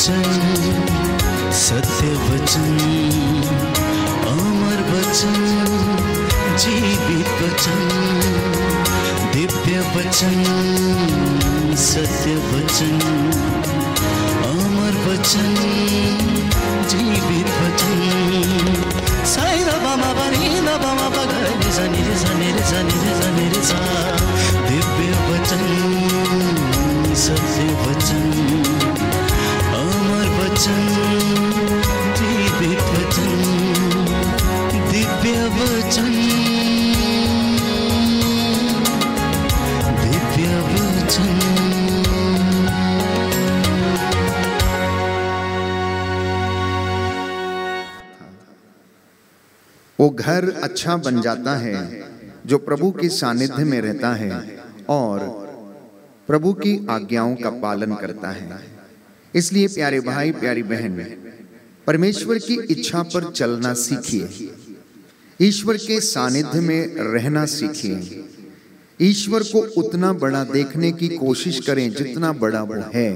वचन, सत्य वचन, अमर वचन, जीवित वचन, दिव्य वचन, सत्य वचन, अमर वचन, जीवित वचन। साई दा बामा बनी दा बामा बगरे जनी रे जनी रे जनी रे जनी रे सा। दिव्य वचन, सत्य वचन, अमर वचन, जीवित वचन, दिव्य वचन, दिव्य वचन। वो घर अच्छा बन जाता है जो प्रभु के सानिध्य में रहता है और प्रभु की आज्ञाओं का पालन करता है। इसलिए प्यारे भाई प्यारी बहन, परमेश्वर की इच्छा पर चलना सीखिए, ईश्वर के सानिध्य में रहना सीखिए, ईश्वर को उतना बड़ा देखने की कोशिश करें जितना बड़ा वो है।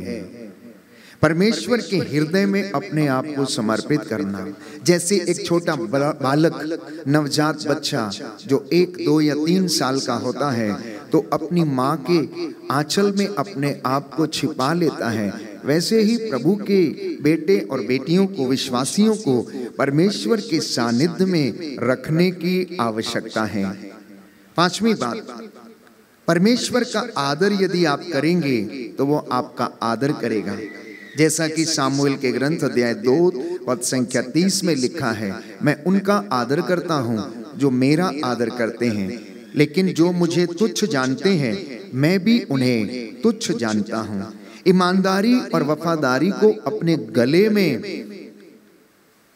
परमेश्वर के हृदय में अपने आप को समर्पित करना, जैसे एक छोटा बालक, नवजात बच्चा जो 1, 2 या 3 साल का होता है तो अपनी माँ के आंचल में अपने आप को छिपा लेता है, वैसे ही प्रभु के बेटे और बेटियों को, विश्वासियों को परमेश्वर के सानिध्य में रखने की आवश्यकता है। 5वीं बात, परमेश्वर का आदर यदि आप करेंगे तो वो आपका आदर करेगा। जैसा कि सामुएल के ग्रंथ अध्याय 2 पद संख्या 30 में लिखा है, मैं उनका आदर करता हूँ जो मेरा आदर करते हैं, लेकिन जो मुझे तुच्छ जानते हैं मैं भी उन्हें तुच्छ जानता हूँ। ईमानदारी और वफादारी को अपने गले में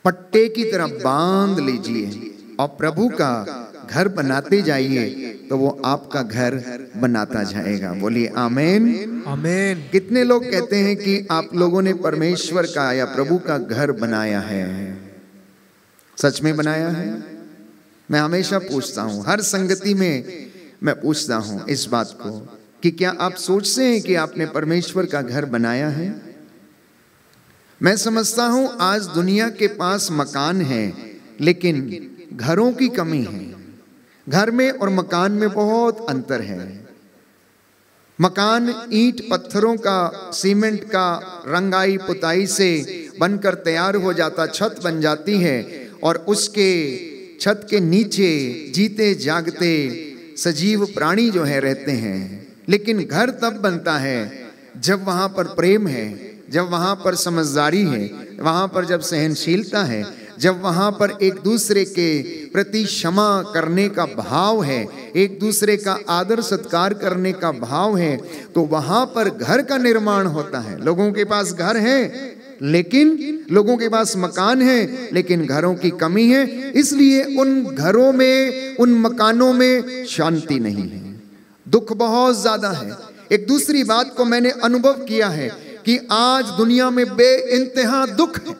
पट्टे की तरह बांध लीजिए और प्रभु का घर बनाते जाइए तो वो आपका घर बनाता जाएगा। बोलिए आमीन। आमीन। कितने लोग कहते हैं कि आप लोगों ने परमेश्वर का या प्रभु का घर बनाया है? सच में बनाया है? मैं हमेशा पूछता हूं, हर संगति में मैं पूछता हूं इस बात को कि क्या आप सोचते हैं कि आपने परमेश्वर का घर बनाया है? मैं समझता हूं आज दुनिया के पास मकान है लेकिन घरों की कमी है। घर में और मकान में बहुत अंतर है। मकान ईंट पत्थरों का, सीमेंट का, रंगाई पुताई से बनकर तैयार हो जाता, छत बन जाती है और उसके छत के नीचे जीते जागते सजीव प्राणी जो है रहते हैं। लेकिन घर तब बनता है जब वहां पर प्रेम है, जब वहां पर समझदारी है, वहां पर जब सहनशीलता है, जब वहां पर एक दूसरे के प्रति क्षमा करने का भाव है, एक दूसरे का आदर सत्कार करने का भाव है, तो वहां पर घर का निर्माण होता है। लोगों के पास घर है लेकिन लोगों के पास मकान है लेकिन घरों की कमी है, इसलिए उन घरों में, उन मकानों में शांति नहीं है, दुख बहुत ज्यादा है। एक दूसरी बात को मैंने अनुभव किया है कि आज दुनिया में बेइंतहा दुख है।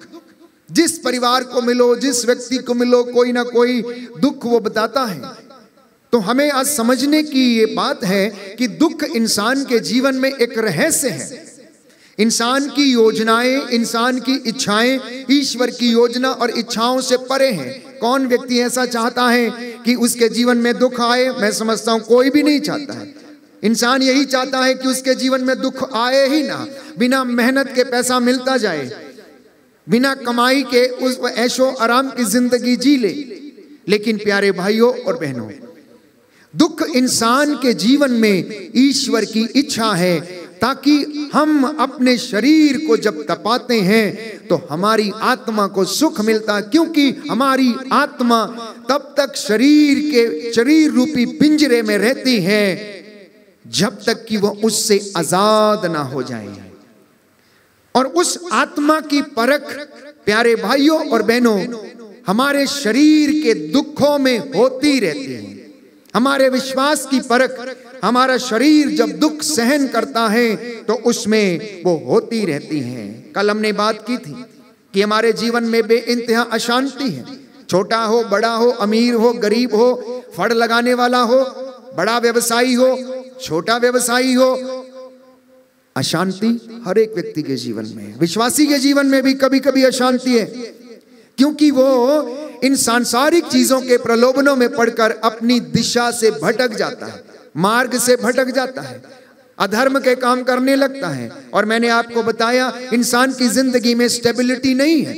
जिस परिवार को मिलो, जिस व्यक्ति को मिलो, कोई ना कोई दुख वो बताता है। तो हमें आज समझने की ये बात है कि दुख इंसान के जीवन में एक रहस्य है। इंसान की योजनाएं, इंसान की इच्छाएं ईश्वर की योजना और इच्छाओं से परे हैं। कौन व्यक्ति ऐसा चाहता है कि उसके जीवन में दुख आए? मैं समझता हूं कोई भी नहीं चाहता है। इंसान यही चाहता है कि उसके जीवन में दुख आए ही ना, बिना मेहनत के पैसा मिलता जाए, बिना कमाई के उस ऐशो आराम की जिंदगी जी ले। लेकिन प्यारे भाइयों और बहनों, दुख इंसान के जीवन में ईश्वर की इच्छा है ताकि हम अपने शरीर को जब तपाते हैं तो हमारी आत्मा को सुख मिलता, क्योंकि हमारी आत्मा तब तक शरीर रूपी पिंजरे में रहती है जब तक कि वो उससे आजाद ना हो जाए। और उस आत्मा की परख प्यारे भाइयों और बहनों हमारे शरीर के दुखों में होती रहती है। हमारे विश्वास की परख हमारा शरीर जब दुख सहन करता है तो उसमें वो होती रहती है। कल हमने बात की थी कि हमारे जीवन में बेइंतहा अशांति है। छोटा हो, बड़ा हो, अमीर हो, गरीब हो, फड़ लगाने वाला हो, बड़ा व्यवसायी हो, छोटा व्यवसायी हो, अशांति हर एक व्यक्ति के जीवन में है, विश्वासी के जीवन में भी कभी कभी अशांति है, क्योंकि वो इन सांसारिक चीजों के प्रलोभनों में पड़कर अपनी दिशा से भटक जाता है, मार्ग से भटक जाता है, अधर्म के काम करने लगता है। और मैंने आपको बताया इंसान की जिंदगी में स्टेबिलिटी नहीं है,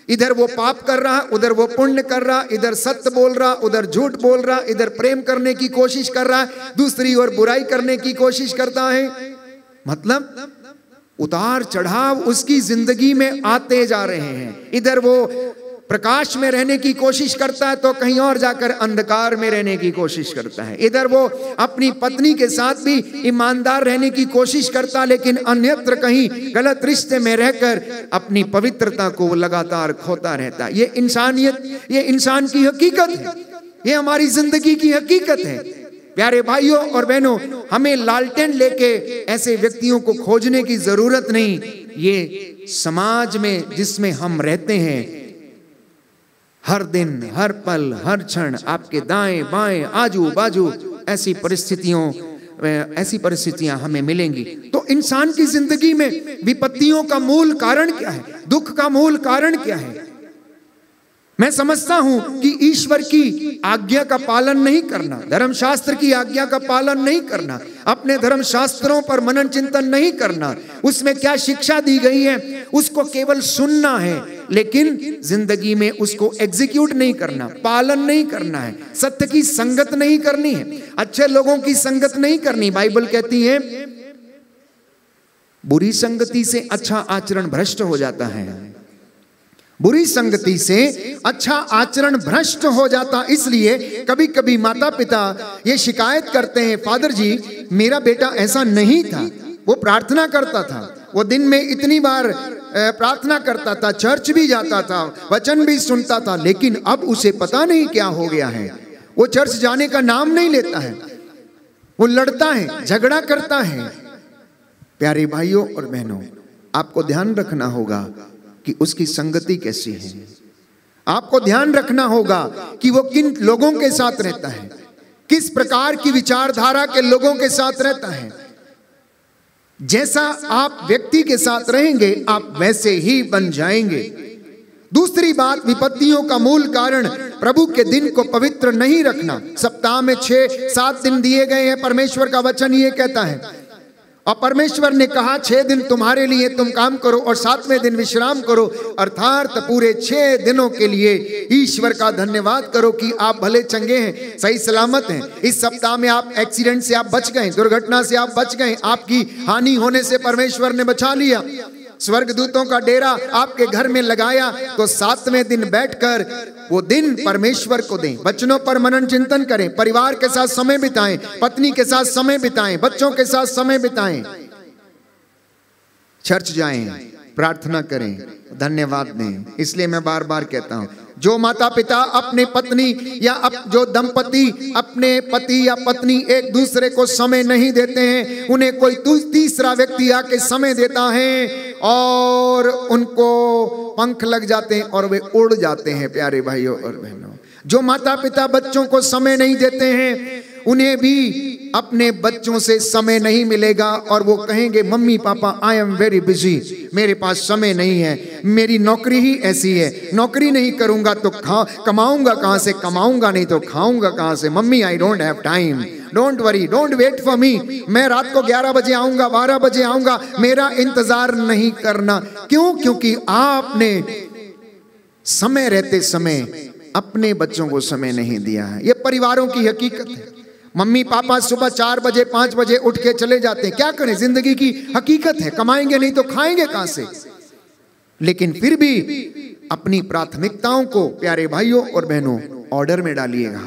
इधर वो पाप कर रहा, उधर वो पुण्य कर रहा, इधर सत्य बोल रहा, उधर झूठ बोल रहा, इधर प्रेम करने की कोशिश कर रहा है, दूसरी ओर बुराई करने की कोशिश करता है। मतलब उतार चढ़ाव उसकी जिंदगी में आते जा रहे हैं। इधर वो प्रकाश में रहने की कोशिश करता है तो कहीं और जाकर अंधकार में रहने की कोशिश करता है। इधर वो अपनी पत्नी के साथ भी ईमानदार रहने की कोशिश करता है, लेकिन अन्यत्र कहीं गलत रिश्ते में रहकर अपनी पवित्रता को लगातार खोता रहता है। ये इंसानियत, ये इंसान की हकीकत है, ये हमारी जिंदगी की हकीकत है। प्यारे भाइयों और बहनों, हमें लालटेन लेके ऐसे व्यक्तियों को खोजने की जरूरत नहीं। ये समाज में जिसमें हम रहते हैं, हर दिन, हर पल, हर क्षण आपके दाएं बाएं आजू बाजू ऐसी परिस्थितियां हमें मिलेंगी। तो इंसान की जिंदगी में विपत्तियों का मूल कारण क्या है, दुख का मूल कारण क्या है? मैं समझता हूं कि ईश्वर की आज्ञा का पालन नहीं करना, धर्मशास्त्र की आज्ञा का पालन नहीं करना, अपने धर्मशास्त्रों पर मनन चिंतन नहीं करना, उसमें क्या शिक्षा दी गई है उसको केवल सुनना है, लेकिन जिंदगी में उसको एग्जीक्यूट नहीं करना, पालन नहीं करना है, सत्य की संगत नहीं करनी है, अच्छे लोगों की संगत नहीं करनी। बाइबल कहती है बुरी संगति से अच्छा आचरण भ्रष्ट हो जाता है, बुरी संगति से अच्छा आचरण भ्रष्ट हो जाता। इसलिए कभी कभी माता पिता ये शिकायत करते हैं, फादर जी मेरा बेटा ऐसा नहीं था, वो प्रार्थना करता था, वो दिन में इतनी बार प्रार्थना करता था, चर्च भी जाता था, वचन भी सुनता था, लेकिन अब उसे पता नहीं क्या हो गया है, वो चर्च जाने का नाम नहीं लेता है, वो लड़ता है, झगड़ा करता है। प्यारे भाइयों और बहनों, आपको ध्यान रखना होगा कि उसकी संगति कैसी है, आपको ध्यान रखना होगा कि वो किन लोगों के साथ रहता है, किस प्रकार की विचारधारा के लोगों के साथ रहता है। जैसा आप व्यक्ति के साथ रहेंगे आप वैसे ही बन जाएंगे। दूसरी बात, विपत्तियों का मूल कारण प्रभु के दिन को पवित्र नहीं रखना। सप्ताह में 6-7 दिन दिए गए हैं, परमेश्वर का वचन ये कहता है, और परमेश्वर ने कहा 6 दिन तुम्हारे लिए तुम काम करो और 7वें दिन विश्राम करो, अर्थात पूरे 6 दिनों के लिए ईश्वर का धन्यवाद करो कि आप भले चंगे हैं, सही सलामत हैं। इस सप्ताह में आप एक्सीडेंट से आप बच गए, दुर्घटना से आप बच गए, आपकी हानि होने से परमेश्वर ने बचा लिया, स्वर्गदूतों का डेरा आपके घर में लगाया। तो 7वें दिन बैठकर वो दिन परमेश्वर को दें, वचनों पर मनन चिंतन करें, परिवार के साथ समय बिताएं, पत्नी के साथ समय बिताएं, बच्चों के साथ समय बिताएं, चर्च जाएं, प्रार्थना करें, धन्यवाद दें। इसलिए मैं बार बार कहता हूं, जो माता पिता अपने पत्नी या जो दंपति अपने पति या पत्नी एक दूसरे को समय नहीं देते हैं, उन्हें कोई तीसरा व्यक्ति आके समय देता है और उनको पंख लग जाते हैं और वे उड़ जाते हैं। प्यारे भाइयों और बहनों, जो माता पिता बच्चों को समय नहीं देते हैं, उन्हें भी अपने बच्चों से समय नहीं मिलेगा और वो कहेंगे mummy papa I am very busy, मेरे पास समय नहीं है, मेरी नौकरी ही ऐसी है, नौकरी नहीं करूंगा तो कमाऊंगा कहां से, कमाऊंगा नहीं तो खाऊंगा कहां से, mummy I don't have time, don't worry, don't wait for me, मैं रात को 11 बजे आऊंगा, 12 बजे आऊंगा, मेरा इंतजार नहीं करना। क्यों? क्योंकि आपने समय रहते समय अपने बच्चों को समय नहीं दिया है। ये परिवारों की हकीकत है। मम्मी पापा सुबह 4 बजे 5 बजे उठ के चले जाते हैं, क्या करें, जिंदगी की हकीकत है, कमाएंगे नहीं तो खाएंगे कहां से। लेकिन फिर भी अपनी प्राथमिकताओं को प्यारे भाइयों और बहनों ऑर्डर में डालिएगा,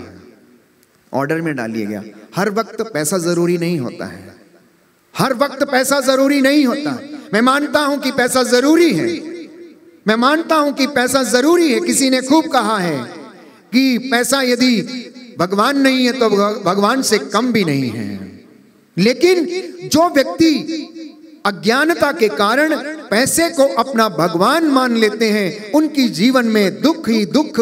ऑर्डर में डालिएगा। हर वक्त पैसा जरूरी नहीं होता है, हर वक्त पैसा जरूरी नहीं होता। मैं मानता हूं कि पैसा जरूरी है, मैं मानता हूं कि पैसा जरूरी है। किसी ने खूब कहा है कि पैसा यदि भगवान नहीं है तो भगवान से कम भी नहीं है। लेकिन जो व्यक्ति अज्ञानता के कारण पैसे को अपना भगवान मान लेते हैं, उनकी जीवन में दुख ही दुख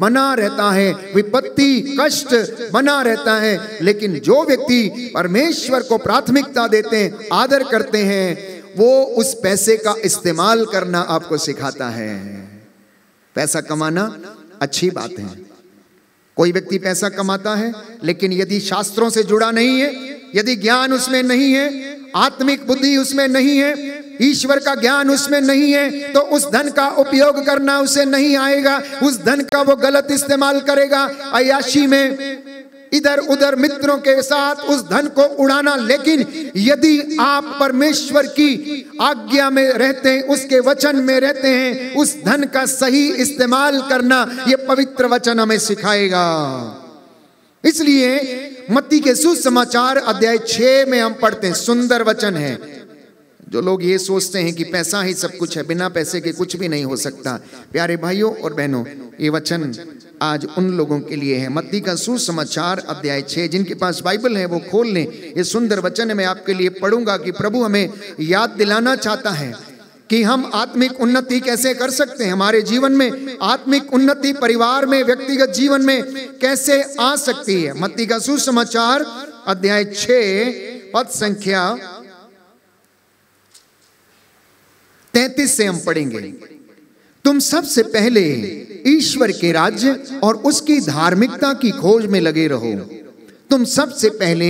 बना रहता है, विपत्ति कष्ट बना रहता है। लेकिन जो व्यक्ति परमेश्वर को प्राथमिकता देते हैं, आदर करते हैं, वो उस पैसे का इस्तेमाल करना आपको सिखाता है। पैसा कमाना अच्छी बात है। कोई व्यक्ति पैसा कमाता है, लेकिन यदि शास्त्रों से जुड़ा नहीं है, यदि ज्ञान उसमें नहीं है, आत्मिक बुद्धि उसमें नहीं है, ईश्वर का ज्ञान उसमें नहीं है, तो उस धन का उपयोग करना उसे नहीं आएगा। उस धन का वो गलत इस्तेमाल करेगा, अय्याशी में, इधर उधर मित्रों के साथ उस धन को उड़ाना। लेकिन यदि आप परमेश्वर की आज्ञा में रहते हैं, उसके वचन में रहते हैं, उस धन का सही इस्तेमाल करना ये पवित्र वचन हमें सिखाएगा। इसलिए मत्ती के सुसमाचार अध्याय 6 में हम पढ़ते हैं, सुंदर वचन है। जो लोग ये सोचते हैं कि पैसा ही सब कुछ है, बिना पैसे के कुछ भी नहीं हो सकता, प्यारे भाइयों और बहनों, ये वचन आज उन लोगों के लिए है। मत्ती का सुसमाचार अध्याय 6, जिनके पास बाइबल है वो खोल लें। ये सुंदर वचन मैं आपके लिए पढ़ूंगा कि प्रभु हमें याद दिलाना चाहता है कि हम आत्मिक उन्नति कैसे कर सकते हैं, हमारे जीवन में आत्मिक उन्नति परिवार में, व्यक्तिगत जीवन में कैसे आ सकती है। मत्ती का सुसमाचार अध्याय 6 पद संख्या 33 से हम पढ़ेंगे। तुम सबसे पहले ईश्वर के राज्य और उसकी धार्मिकता की खोज में लगे रहो। तुम सबसे पहले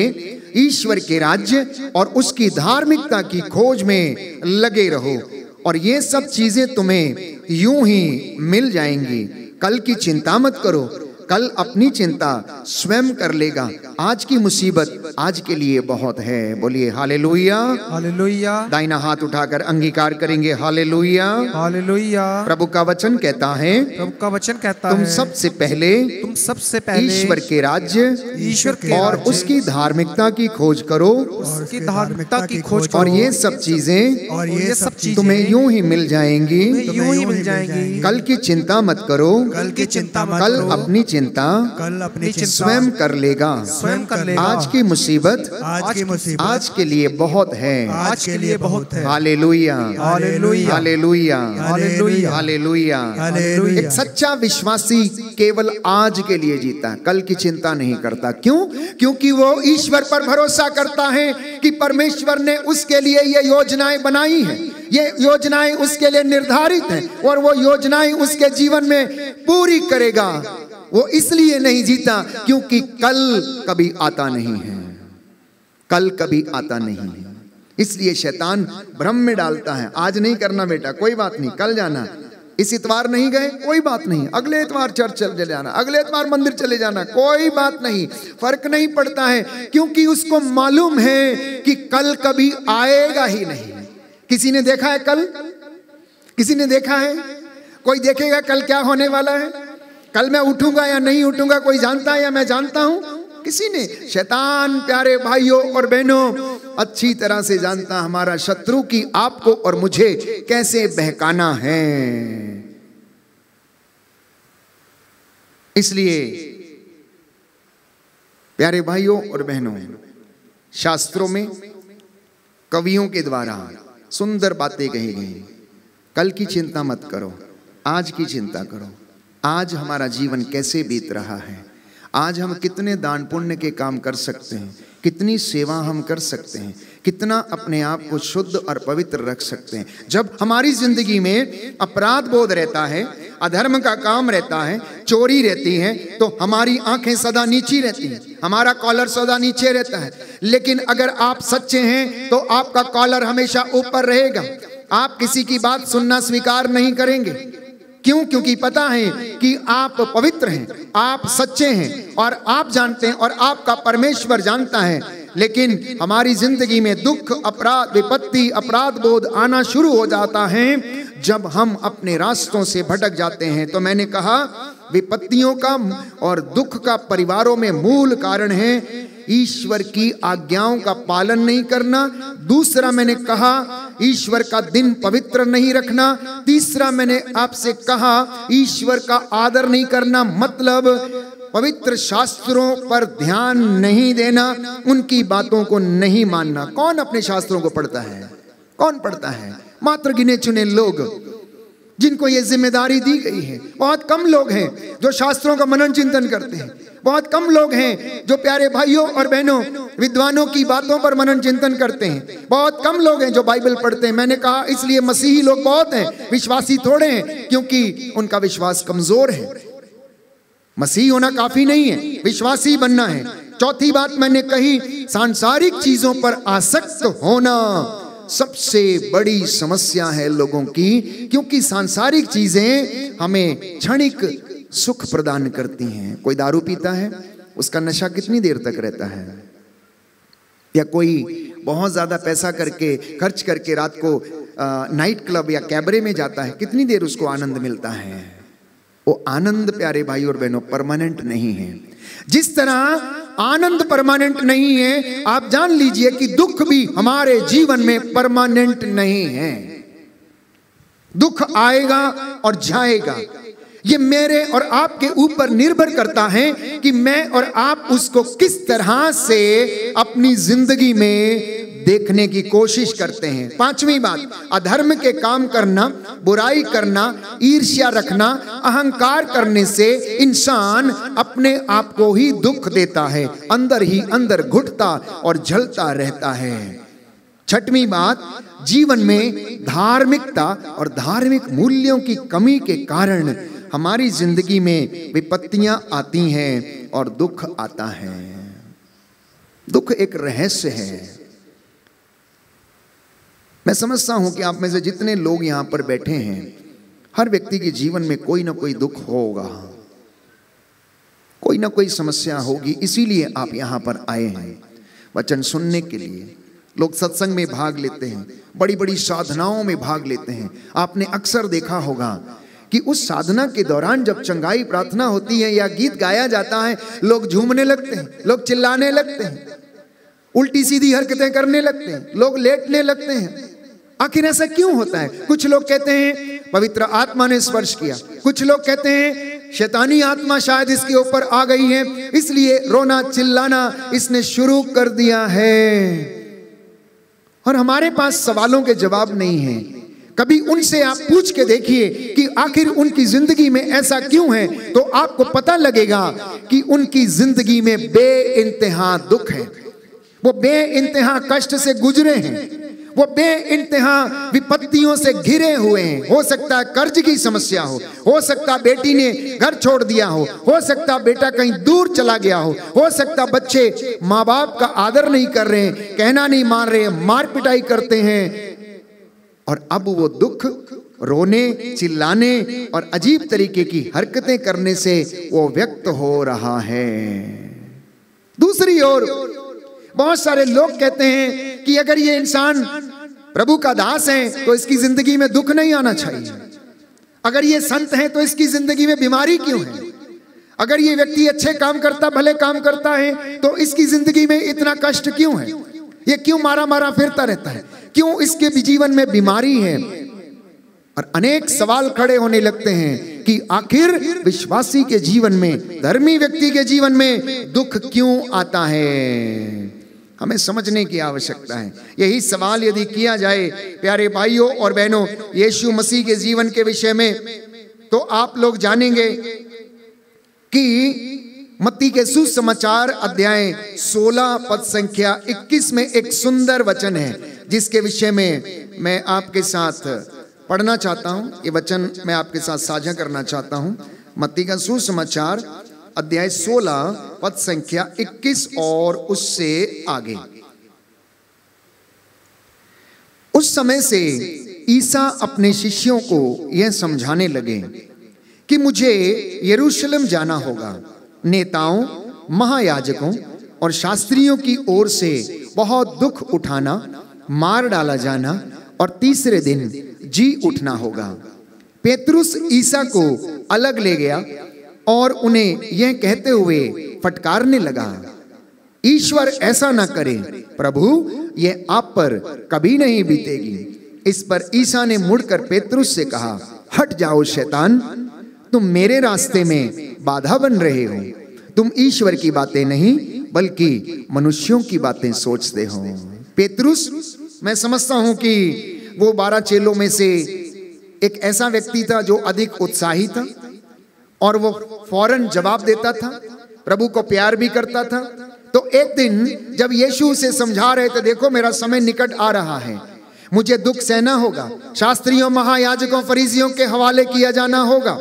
ईश्वर के राज्य और उसकी धार्मिकता की खोज में लगे रहो, और ये सब चीजें तुम्हें यूं ही मिल जाएंगी। कल की चिंता मत करो, कल अपनी चिंता स्वयं कर लेगा। आज की मुसीबत आज के लिए बहुत है। बोलिए हालेलुया, हालेलुया। दाहिना हाथ उठाकर अंगीकार करेंगे, हालेलुया, हालेलुया। प्रभु का वचन कहता है, प्रभु का वचन कहता तुम है, सबसे पहले ईश्वर के राज्य ईश्वर के और राज्य उसकी धार्मिकता की खोज करो, उसकी धार्मिकता की खोज और करो, ये सब चीजें और ये सब चीजें तुम्हें यूं ही मिल जाएंगी। यूं ही मिल जाएंगी। कल की चिंता मत करो, कल की चिंता मत कल करो, अपनी चिंता कल अपनी चिंता स्वयं कर लेगा। स्वयं कर लेगा। आज की मुसीबत आज के लिए बहुत है। आज के लिए बहुत है। Hallelujah, hallelujah, hallelujah, hallelujah, hallelujah. Hallelujah. एक सच्चा विश्वासी केवल आज के लिए जीता है, कल की चिंता नहीं करता। क्यों? क्योंकि वो ईश्वर पर भरोसा करता है कि परमेश्वर ने उसके लिए ये योजनाएं बनाई हैं, ये योजनाएं उसके लिए निर्धारित हैं, और वो योजनाएं उसके जीवन में पूरी करेगा। वो इसलिए नहीं जीता क्योंकि कल कभी आता नहीं है, कल कभी आता नहीं है। इसलिए शैतान भ्रम में डालता है, आज नहीं करना बेटा, कोई बात नहीं, कल जाना। इस इतवार नहीं गए, कोई बात नहीं, अगले इतवार चर्च चले जाना, अगले इतवार मंदिर चले जाना, कोई बात नहीं, फर्क नहीं पड़ता है। क्योंकि उसको मालूम है कि कल कभी आएगा ही नहीं। किसी ने देखा है कल? किसी ने देखा है? कोई देखेगा कल क्या होने वाला है? कल मैं उठूंगा या नहीं उठूंगा कोई जानता है या मैं जानता हूं? किसी ने? शैतान प्यारे भाइयों और बहनों अच्छी तरह से जानता हमारा शत्रु की आपको और मुझे कैसे बहकाना है। इसलिए प्यारे भाइयों और बहनों, शास्त्रों में कवियों के द्वारा सुंदर बातें कही गई। कल की चिंता मत करो, आज की चिंता करो। आज हमारा जीवन कैसे बीत रहा है, आज हम कितने दान पुण्य के काम कर सकते हैं, कितनी सेवा हम कर सकते हैं, कितना अपने आप को शुद्ध और पवित्र रख सकते हैं। जब हमारी जिंदगी में अपराध बोध रहता है, अधर्म का काम रहता है, चोरी रहती है, तो हमारी आंखें सदा नीची रहती हैं, हमारा कॉलर सदा नीचे रहता है। लेकिन अगर आप सच्चे हैं तो आपका कॉलर हमेशा ऊपर रहेगा। आप किसी की बात सुनना स्वीकार नहीं करेंगे। क्यों? क्योंकि पता है कि आप पवित्र हैं, आप सच्चे हैं, और आप जानते हैं और आपका परमेश्वर जानता है। लेकिन हमारी जिंदगी में दुख, अपराध, विपत्ति, अपराध बोध आना शुरू हो जाता है जब हम अपने रास्तों से भटक जाते हैं। तो मैंने कहा विपत्तियों का और दुख का परिवारों में मूल कारण है ईश्वर की आज्ञाओं का पालन नहीं करना। दूसरा मैंने कहा ईश्वर का दिन पवित्र नहीं रखना। तीसरा मैंने आपसे कहा ईश्वर का आदर नहीं करना, मतलब पवित्र शास्त्रों पर ध्यान नहीं देना, उनकी बातों को नहीं मानना। कौन अपने शास्त्रों को पढ़ता है? कौन पढ़ता है? मात्र गिने चुने लोग। जिनको ये जिम्मेदारी दी गई है। बहुत कम लोग हैं जो शास्त्रों का मनन चिंतन करते हैं। बहुत कम लोग हैं जो प्यारे भाइयों और बहनों विद्वानों की बातों पर मनन चिंतन करते हैं। बहुत कम लोग हैं जो बाइबल पढ़ते हैं। मैंने कहा इसलिए मसीही लोग बहुत हैं, विश्वासी थोड़े हैं, क्योंकि उनका विश्वास कमजोर है। मसीही होना काफी नहीं है, विश्वासी बनना है। चौथी बात मैंने कही, सांसारिक चीजों पर आसक्त होना सबसे बड़ी समस्या है लोगों की, क्योंकि सांसारिक चीजें हमें क्षणिक सुख प्रदान करती हैं। कोई दारू पीता है, उसका नशा कितनी देर तक रहता है? या कोई बहुत ज्यादा पैसा करके खर्च करके रात को नाइट क्लब या कैबरे में जाता है, कितनी देर उसको आनंद मिलता है? वो आनंद प्यारे भाई और बहनों परमानेंट नहीं है। जिस तरह आनंद परमानेंट नहीं है, आप जान लीजिए कि दुख भी हमारे जीवन में परमानेंट नहीं है। दुख आएगा और जाएगा। ये मेरे और आपके ऊपर निर्भर करता है कि मैं और आप उसको किस तरह से अपनी जिंदगी में देखने की कोशिश करते हैं। पांचवी बात, अधर्म के काम करना, बुराई करना, ईर्ष्या रखना, अहंकार करने से इंसान अपने आप को ही दुख देता है, अंदर ही अंदर घुटता और जलता रहता है। छठवीं बात, जीवन में धार्मिकता और धार्मिक मूल्यों की कमी के कारण हमारी जिंदगी में विपत्तियां आती हैं और दुख आता है। दुख एक रहस्य है। मैं समझता हूं कि आप में से जितने लोग यहां पर बैठे हैं, हर व्यक्ति के जीवन में कोई ना कोई दुख होगा, कोई ना कोई समस्या होगी। इसीलिए आप यहां पर आए हैं वचन सुनने के लिए। लोग सत्संग में भाग लेते हैं, बड़ी बड़ी साधनाओं में भाग लेते हैं। आपने अक्सर देखा होगा कि उस साधना के दौरान जब चंगाई प्रार्थना होती है या गीत गाया जाता है, लोग झूमने लगते हैं, लोग चिल्लाने लगते हैं, उल्टी सीधी हरकतें करने लगते हैं, लोग लेटने लगते हैं। आखिर ऐसा क्यों होता है? कुछ लोग कहते हैं पवित्र आत्मा ने स्पर्श किया, कुछ लोग कहते हैं शैतानी आत्मा शायद इसके ऊपर आ गई है, इसलिए रोना चिल्लाना इसने शुरू कर दिया है। और हमारे पास सवालों के जवाब नहीं है। कभी उनसे आप पूछ के देखिए कि आखिर उनकी जिंदगी में ऐसा क्यों है, तो आपको पता लगेगा कि उनकी जिंदगी में बेइंतहा दुख है। वो बेइंतहा कष्ट से गुजरे हैं, वो बेइंतहा विपत्तियों से घिरे हुए हैं। हो सकता है कर्ज की समस्या हो सकता है बेटी ने घर छोड़ दिया हो सकता है बेटा कहीं दूर चला गया हो सकता है बच्चे माँ बाप का आदर नहीं कर रहे हैं, कहना नहीं मान रहे हैं, मार पिटाई करते हैं। और अब वो दुख रोने, चिल्लाने और अजीब तरीके की हरकतें करने से वो व्यक्त हो रहा है। दूसरी ओर बहुत सारे लोग कहते हैं कि अगर ये इंसान प्रभु का दास है तो इसकी जिंदगी में दुख नहीं आना चाहिए। अगर ये संत है तो इसकी जिंदगी में बीमारी क्यों है? अगर ये व्यक्ति अच्छे काम करता, भले काम करता है तो इसकी जिंदगी में इतना कष्ट क्यों है? ये क्यों मारा मारा फिरता रहता है? क्यों इसके भी जीवन में बीमारी है? और अनेक सवाल खड़े होने लगते हैं कि आखिर विश्वासी के जीवन में, धर्मी व्यक्ति के जीवन में दुख क्यों आता है? हमें समझने की आवश्यकता है। यही सवाल यदि किया जाए प्यारे भाइयों और बहनों यीशु मसीह के जीवन के विषय में, तो आप लोग जानेंगे कि मत्ती के सुसमाचार अध्याय 16 पद संख्या 21 में एक सुंदर वचन है जिसके विषय में मैं आपके साथ पढ़ना चाहता हूं। ये वचन मैं आपके साथ साझा करना चाहता हूं। मत्ती का सुसमाचार अध्याय 16 पद संख्या 21 और उससे आगे। उस समय से ईसा अपने शिष्यों को यह समझाने लगे कि मुझे यरूशलेम जाना होगा, नेताओं, महायाजकों और शास्त्रियों की ओर से बहुत दुख उठाना, मार डाला जाना और तीसरे दिन जी उठना होगा। पेतरुस ईसा को अलग ले गया और उन्हें यह कहते हुए फटकारने लगा, ईश्वर ऐसा ना करे, प्रभु यह आप पर कभी नहीं बीतेगी। इस पर ईसा ने मुड़कर पेतरुस से कहा, हट जाओ शैतान, तुम मेरे रास्ते में बाधा बन रहे हो। तुम ईश्वर की बातें नहीं बल्कि मनुष्यों की बातें सोचते हो। पेतरुस, मैं समझता हूं कि वो 12 चेलों में से एक ऐसा व्यक्ति था जो अधिक उत्साही था और वो फौरन जवाब देता था, प्रभु को प्यार भी करता था। तो एक दिन जब यीशु उसे समझा रहे थे, देखो मेरा समय निकट आ रहा है, मुझे दुख सहना होगा, शास्त्रियों, महायाजकों, फरीसियों के हवाले किया जाना होगा,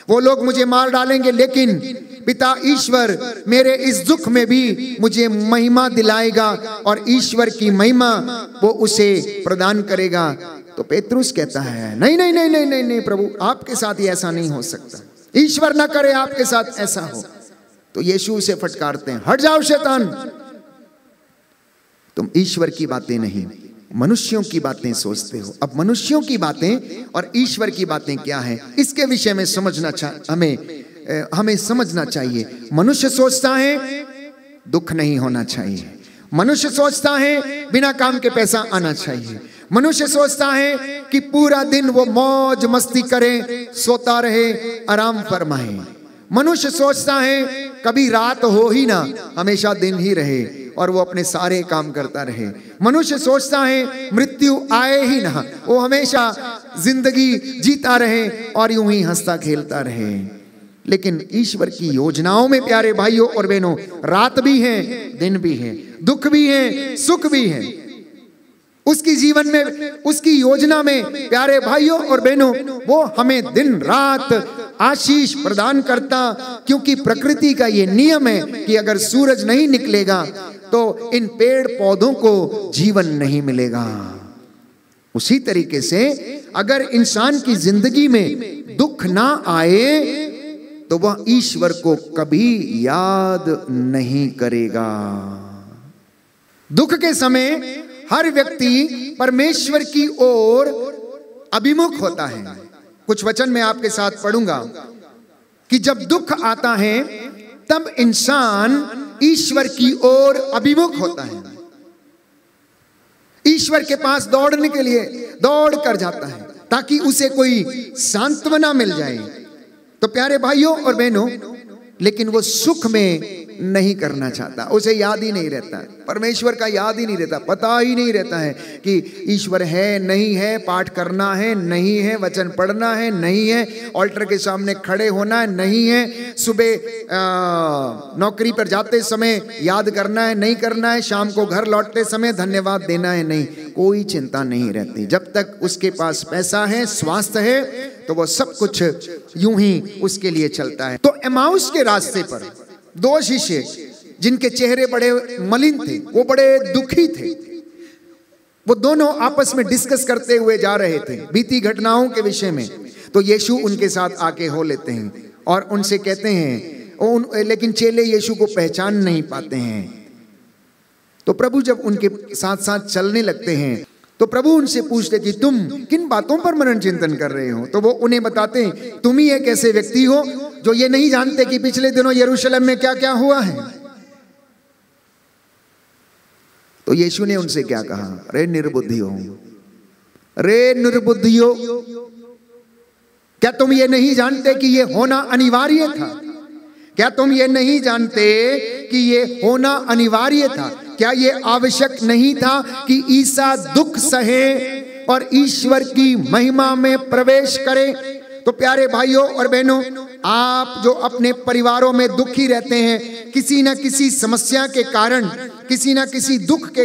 वो लोग मुझे मार डालेंगे, लेकिन पिता ईश्वर मेरे इस दुख में भी मुझे महिमा दिलाएगा और ईश्वर की महिमा वो उसे प्रदान करेगा। तो पेतरुस कहता है, नहीं नहीं नहीं नहीं नहीं नहीं प्रभु, आपके साथ ही ऐसा नहीं हो सकता, ईश्वर ना करे आपके साथ ऐसा हो। तो यीशु उसे फटकारते हैं, हट जाओ शैतान, तुम ईश्वर की बातें नहीं मनुष्यों की बातें सोचते हो। अब मनुष्यों की बातें और ईश्वर की बातें क्या है, इसके विषय में हमें समझना चाहिए। मनुष्य सोचता है दुख नहीं होना चाहिए, मनुष्य सोचता है बिना काम के पैसा आना चाहिए, मनुष्य सोचता है कि पूरा दिन वो मौज मस्ती करे, सोता रहे, आराम फरमाए। मनुष्य सोचता है कभी रात हो ही ना, हमेशा दिन ही रहे और वो अपने सारे काम करता रहे। मनुष्य सोचता है मृत्यु आए ही ना, वो हमेशा जिंदगी जीता रहे और यूं ही हंसता खेलता रहे। लेकिन ईश्वर की योजनाओं में प्यारे भाइयों और बहनों, रात भी है, दिन भी है, दुख भी है, सुख भी है। उसकी जीवन में, उसकी योजना में प्यारे भाइयों और बहनों, वो हमें दिन रात आशीष प्रदान करता, क्योंकि प्रकृति का ये नियम है कि अगर सूरज नहीं निकलेगा तो इन पेड़ पौधों को जीवन नहीं मिलेगा। उसी तरीके से अगर इंसान की जिंदगी में दुख ना आए तो वह ईश्वर को कभी याद नहीं करेगा। दुख के समय हर व्यक्ति परमेश्वर की ओर अभिमुख होता है। कुछ वचन मैं आपके साथ पढ़ूंगा कि जब दुख आता है तब इंसान ईश्वर की ओर अभिमुख होता है, ईश्वर के पास दौड़ने के लिए दौड़ कर जाता है ताकि उसे कोई सांत्वना मिल जाए। तो प्यारे भाइयों और बहनों, लेकिन वो सुख में नहीं करना चाहता, उसे याद ही नहीं रहता, परमेश्वर का याद ही नहीं रहता, पता ही नहीं रहता है कि ईश्वर है नहीं है, पाठ करना है नहीं है, वचन पढ़ना है नहीं है, ऑल्टर के सामने खड़े होना है नहीं है, सुबह नौकरी पर जाते समय याद करना है नहीं करना है, शाम को घर लौटते समय धन्यवाद देना है नहीं, कोई चिंता नहीं रहती। जब तक उसके पास पैसा है, स्वास्थ्य है, तो वो सब कुछ यूं ही उसके लिए चलता है। तो एमाउस के रास्ते पर दो शिष्य जिनके चेहरे बड़े मलिन थे, वो बड़े दुखी थे, वो दोनों आपस में डिस्कस करते हुए जा रहे थे बीती घटनाओं के विषय में। तो यीशु उनके साथ आके हो लेते हैं और उनसे कहते हैं, लेकिन चेले यीशु को पहचान नहीं पाते हैं। तो प्रभु जब उनके साथ साथ चलने लगते हैं तो प्रभु उनसे पूछते कि तुम किन बातों पर मनन चिंतन कर रहे हो। तो वो उन्हें बताते हैं, तुम ही एक ऐसे व्यक्ति हो जो ये नहीं जानते कि पिछले दिनों यरूशलेम में क्या क्या हुआ है। तो यीशु ने उनसे क्या कहा, रे निर्बुद्धियों, रे निर्बुद्धियों, क्या तुम ये नहीं जानते कि ये होना अनिवार्य था? क्या तुम ये नहीं जानते कि ये होना अनिवार्य था? क्या ये आवश्यक नहीं था कि ईसा दुख सहे और ईश्वर की महिमा में प्रवेश करे? तो प्यारे भाइयों और बहनों, आप जो अपने परिवारों में दुखी रहते हैं, किसी न किसी समस्या के कारण, किसी न किसी दुख के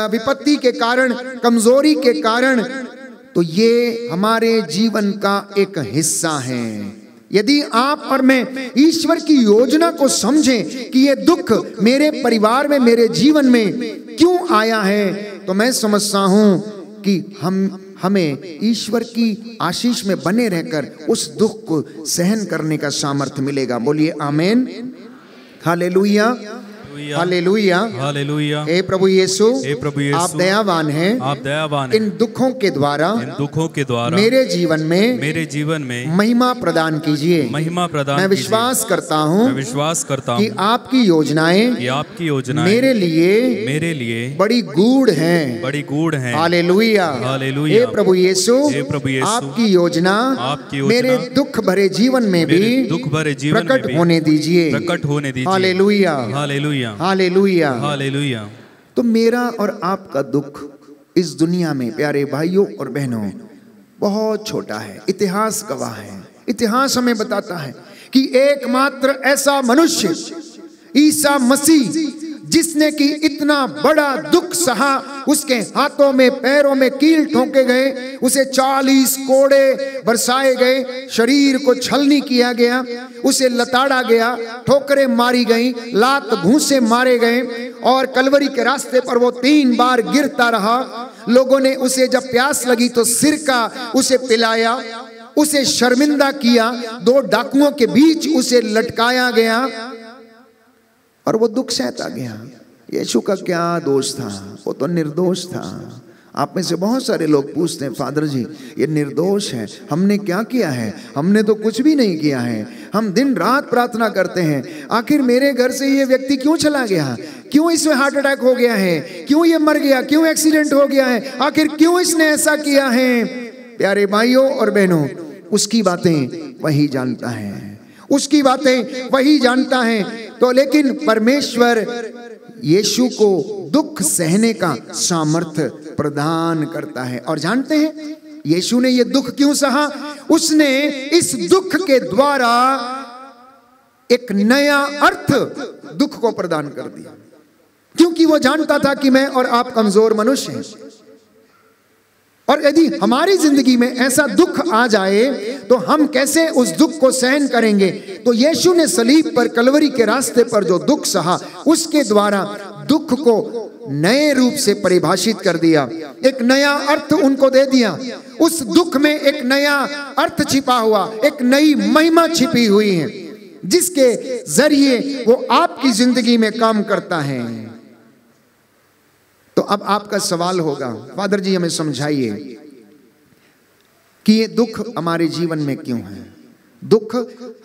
विपत्ति के कारण, कमजोरी के कारण, तो ये हमारे जीवन का एक हिस्सा है। यदि आप और मैं ईश्वर की योजना को समझें कि ये दुख मेरे परिवार में, मेरे जीवन में क्यों आया है, तो मैं समझता हूं कि हमें ईश्वर की आशीष में बने रहकर उस दुख को सहन करने का सामर्थ्य मिलेगा। बोलिए आमीन, हालेलुया, हालेलुया, हालेलुया। हे प्रभु यीशु, आप दयावान हैं, आप दयावान हैं। इन दुखों के द्वारा मेरे जीवन में महिमा प्रदान कीजिए। महिमा प्रदान मैं विश्वास करता हूँ कि आपकी योजनाएं मेरे लिए बड़ी गूढ़ हैं। Hallelujah, hallelujah. हे प्रभु यीशु, आपकी योजना मेरे दुख भरे जीवन में भी प्रकट होने दीजिए। Hallelujah, hallelujah, hallelujah, hallelujah. तो मेरा और आपका दुख इस दुनिया में प्यारे भाइयों और बहनों बहुत छोटा है। इतिहास गवाह है, इतिहास हमें बताता है कि एकमात्र ऐसा मनुष्य ईसा मसीह जिसने कि इतना बड़ा दुख सहा, उसके हाथों में पैरों में कील ठोके गए, उसे 40 कोड़े बरसाए गए, शरीर को छलनी किया गया, उसे लताड़ा गया, ठोकरें मारी गई, लात घूंसे मारे गए और कलवरी के रास्ते पर वो 3 बार गिरता रहा। लोगों ने उसे जब प्यास लगी तो सिरका उसे पिलाया, उसे शर्मिंदा किया, 2 डाकुओं के बीच उसे लटकाया गया और वो दुख सहता गया। यीशु का क्या दोष था? वो तो निर्दोष था। आप में से बहुत सारे लोग पूछते हैं, फादर जी ये निर्दोष है, हमने क्या किया है? हमने तो कुछ भी नहीं किया है। हम दिन रात प्रार्थना करते हैं, आखिर मेरे घर से ये व्यक्ति क्यों चला गया? क्यों इसमें हार्ट अटैक हो गया है? क्यों ये मर गया? क्यों एक्सीडेंट हो गया है? आखिर क्यों इसने ऐसा किया है? प्यारे भाइयों और बहनों, उसकी बातें वही जानता है, उसकी बातें वही जानता है। तो लेकिन परमेश्वर यीशु को दुख सहने का सामर्थ्य प्रदान करता है। और जानते हैं यीशु ने ये दुख क्यों सहा? उसने इस दुख के द्वारा एक नया अर्थ दुख को प्रदान कर दिया, क्योंकि वो जानता था कि मैं और आप कमजोर मनुष्य हैं, और यदि हमारी जिंदगी में ऐसा दुख आ जाए तो हम कैसे उस दुख को सहन करेंगे। तो यीशु ने सलीब पर कलवरी के रास्ते पर जो दुख सहा, उसके द्वारा दुख को नए रूप से परिभाषित कर दिया, एक नया अर्थ उनको दे दिया। उस दुख में एक नया अर्थ छिपा हुआ, एक नई महिमा छिपी हुई है, जिसके जरिए वो आपकी जिंदगी में काम करता है। तो अब आपका सवाल होगा, फादर जी हमें समझाइए कि ये दुख हमारे जीवन में क्यों है? दुख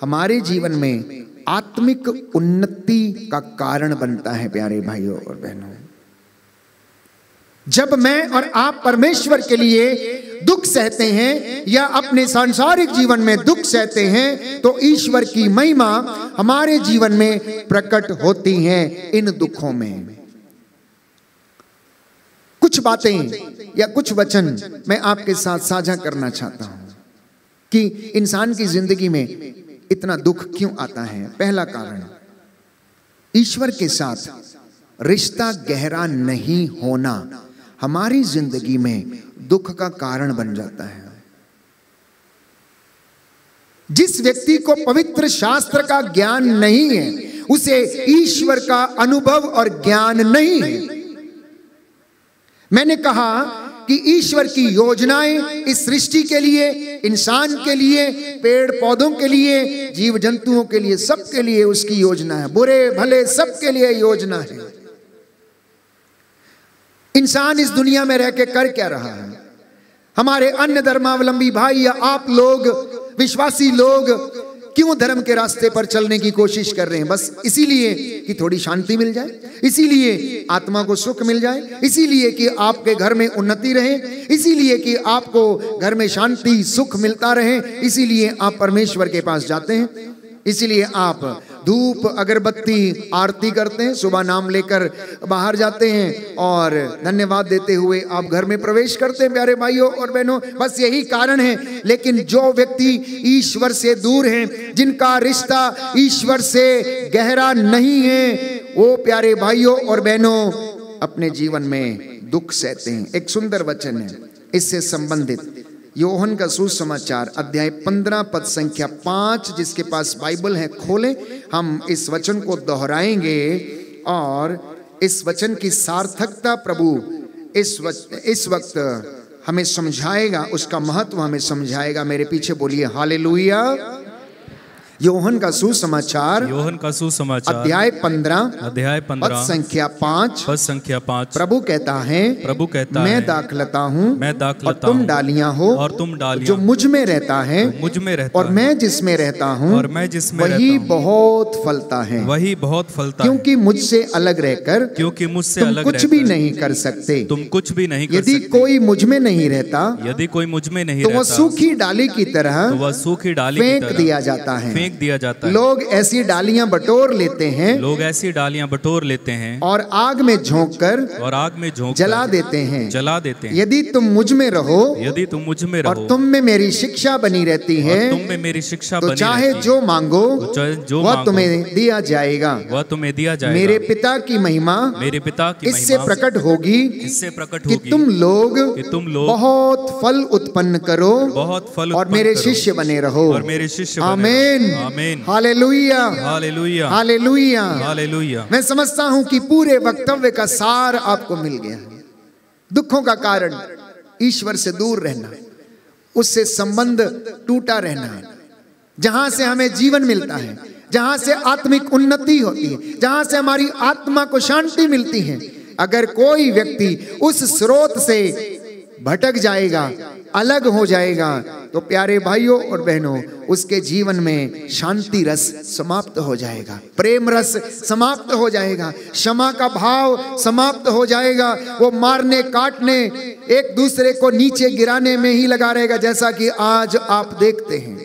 हमारे जीवन में आत्मिक उन्नति का कारण बनता है। प्यारे भाइयों और बहनों, जब मैं और आप परमेश्वर के लिए दुख सहते हैं या अपने सांसारिक जीवन में दुख सहते हैं, तो ईश्वर की महिमा हमारे जीवन में प्रकट होती है इन दुखों में। कुछ बातें या कुछ वचन मैं आपके साथ साझा करना चाहता हूं कि इंसान की जिंदगी में इतना दुख क्यों आता है। पहला कारण, ईश्वर के साथ रिश्ता गहरा नहीं होना हमारी जिंदगी में दुख का कारण बन जाता है। जिस व्यक्ति को पवित्र शास्त्र का ज्ञान नहीं है, उसे ईश्वर का अनुभव और ज्ञान नहीं है। मैंने कहा कि ईश्वर की योजनाएं इस सृष्टि के लिए, इंसान के लिए, पेड़ पौधों के लिए, जीव जंतुओं के लिए, सबके लिए उसकी योजना है। बुरे भले सबके लिए योजना है। इंसान इस दुनिया में रह के कर क्या रहा है? हमारे अन्य धर्मावलंबी भाई या आप लोग, विश्वासी लोग क्यों धर्म के रास्ते पर चलने की कोशिश कर रहे हैं? बस इसीलिए कि थोड़ी शांति मिल जाए, इसीलिए आत्मा को सुख मिल जाए, इसीलिए कि आपके घर में उन्नति रहे, इसीलिए कि आपको घर में शांति सुख मिलता रहे, इसीलिए आप परमेश्वर के पास जाते हैं, इसीलिए आप धूप अगरबत्ती आरती करते हैं, सुबह नाम लेकर बाहर जाते हैं और धन्यवाद देते हुए आप घर में प्रवेश करते हैं। प्यारे भाइयों और बहनों, बस यही कारण है। लेकिन जो व्यक्ति ईश्वर से दूर हैं, जिनका रिश्ता ईश्वर से गहरा नहीं है, वो प्यारे भाइयों और बहनों अपने जीवन में दुख सहते हैं। एक सुंदर वचन है इससे संबंधित, यूहन्ना का सुसमाचार अध्याय 15 पद संख्या 5। जिसके पास बाइबल है खोलें, हम इस वचन को दोहराएंगे और इस वचन की सार्थकता प्रभु इस वक्त हमें समझाएगा, उसका महत्व हमें समझाएगा। मेरे पीछे बोलिए हालेलुया। यूहन्ना का सुसमाचार अध्याय 15 पद संख्या 5। प्रभु कहता है मैं दाखलता हूँ और तुम डालियां हो, जो मुझ में रहता है और मैं जिसमें रहता हूँ वही बहुत फलता है, क्योंकि मुझसे अलग रहकर तुम कुछ भी नहीं कर सकते। यदि कोई मुझ में नहीं रहता तो वह सूखी डाली की तरह फेंक दिया जाता है फेंक दिया जाता है। लोग ऐसी डालियां बटोर लेते हैं लोग ऐसी डालियां बटोर लेते हैं और आग में झोंककर और आग में झोंक जला देते हैं। जला देते हैं। यदि तुम मुझ में रहो यदि तुम मुझ में और रहो तुम में मेरी शिक्षा बनी रहती है और तुम में मेरी शिक्षा तो बनी चाहे रहती है, जो मांगो तो चाहे जो वह मांगो, तुम्हें दिया जाएगा। वह तुम्हें दिया जाएगा। मेरे पिता की महिमा मेरे पिता की इससे महिमा प्रकट होगी इससे प्रकट कि होगी तुम लोग बहुत फल उत्पन्न करो बहुत फल और उत्पन्न मेरे करो शिष्य बने रहो। और मेरे शिष्य बने आमीन रहो। आमीन। Hallelujah hallelujah hallelujah hallelujah. मैं समझता हूं कि पूरे वक्तव्य का सार आपको मिल गया है। दुखों का कारण ईश्वर से दूर रहना, उससे संबंध टूटा रहना, जहां से हमें जीवन मिलता है, जहां से आत्मिक उन्नति होती है, जहां से हमारी आत्मा को शांति मिलती है। अगर कोई व्यक्ति उस स्रोत से भटक जाएगा, अलग हो जाएगा, तो प्यारे भाइयों और बहनों, उसके जीवन में शांति रस समाप्त हो जाएगा, प्रेम रस समाप्त हो जाएगा, क्षमा का भाव समाप्त हो जाएगा। वो मारने काटने, एक दूसरे को नीचे गिराने में ही लगा रहेगा, जैसा कि आज आप देखते हैं।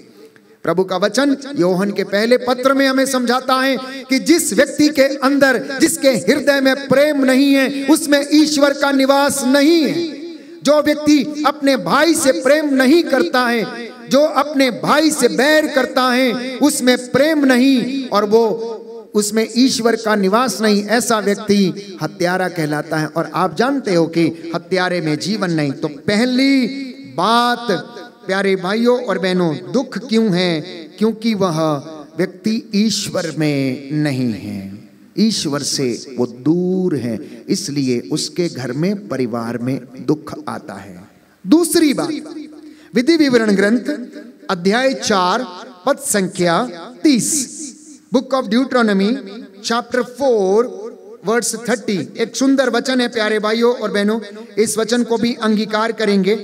प्रभु का वचन योहन के पहले पत्र में हमें समझाता है कि जिस व्यक्ति के अंदर, जिसके हृदय में प्रेम नहीं है, उसमें ईश्वर का निवास नहीं है। जो व्यक्ति अपने भाई से प्रेम नहीं करता है, जो अपने भाई से बैर करता है, उसमें प्रेम नहीं और वो उसमें ईश्वर का निवास नहीं, ऐसा व्यक्ति हत्यारा कहलाता है। और आप जानते हो कि हत्यारे में जीवन नहीं। तो पहली बात प्यारे भाइयों और बहनों, दुख क्यों है? क्योंकि वह व्यक्ति ईश्वर में नहीं है, ईश्वर से वो दूर है, इसलिए उसके घर में, परिवार में दुख आता है। दूसरी बात, विधि विवरण ग्रंथ अध्याय 4 पद संख्या 30, बुक ऑफ ड्यूट्रोनॉमी चैप्टर 4 वर्स 30। एक सुंदर वचन है प्यारे भाइयों और बहनों, इस वचन को भी अंगीकार करेंगे।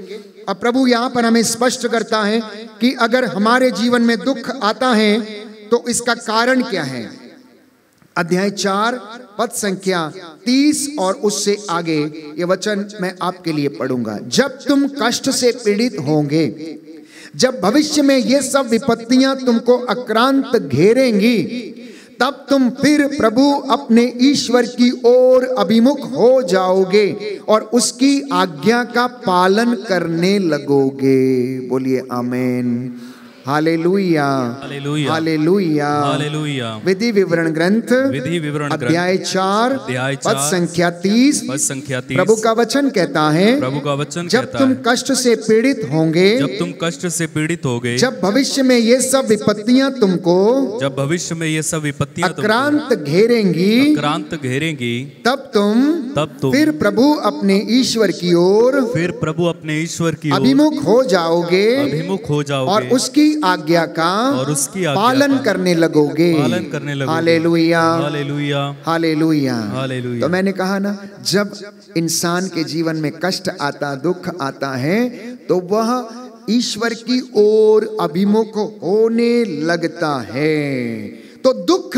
अब प्रभु यहाँ पर हमें स्पष्ट करता है कि अगर हमारे जीवन में दुख आता है तो इसका कारण क्या है। अध्याय 4 पद संख्या 30 और उससे आगे ये वचन मैं आपके लिए पढ़ूंगा। जब तुम कष्ट से पीड़ित होंगे, जब भविष्य में ये सब विपत्तियां तुमको आक्रांत घेरेंगी, तब तुम फिर प्रभु अपने ईश्वर की ओर अभिमुख हो जाओगे और उसकी आज्ञा का पालन करने लगोगे। बोलिए आमीन, हालेलुया हालेलुया हालेलुया हालेलुया। विधि विवरण ग्रंथ अध्याय 4 पद संख्या 30 प्रभु का वचन कहता है, प्रभु का वचन जब तुम कष्ट से पीड़ित होंगे, जब तुम कष्ट से पीड़ित होगे, जब भविष्य में ये सब विपत्तियां तुमको, जब भविष्य में ये सब विपत्तियां आक्रांत घेरेंगी, आक्रांत घेरेंगी, तब तुम फिर प्रभु अपने ईश्वर की ओर, फिर प्रभु अपने ईश्वर की ओर अभिमुख हो जाओगे, अभिमुख हो जाओगे और उसकी आज्ञा का और उसकी आज्ञा पालन करने लगोगे। Hallelujah hallelujah hallelujah hallelujah. तो मैंने कहा ना, जब इंसान के जीवन में कष्ट आता, दुख आता है, तो वह ईश्वर की ओर अभिमुख होने लगता है। तो दुख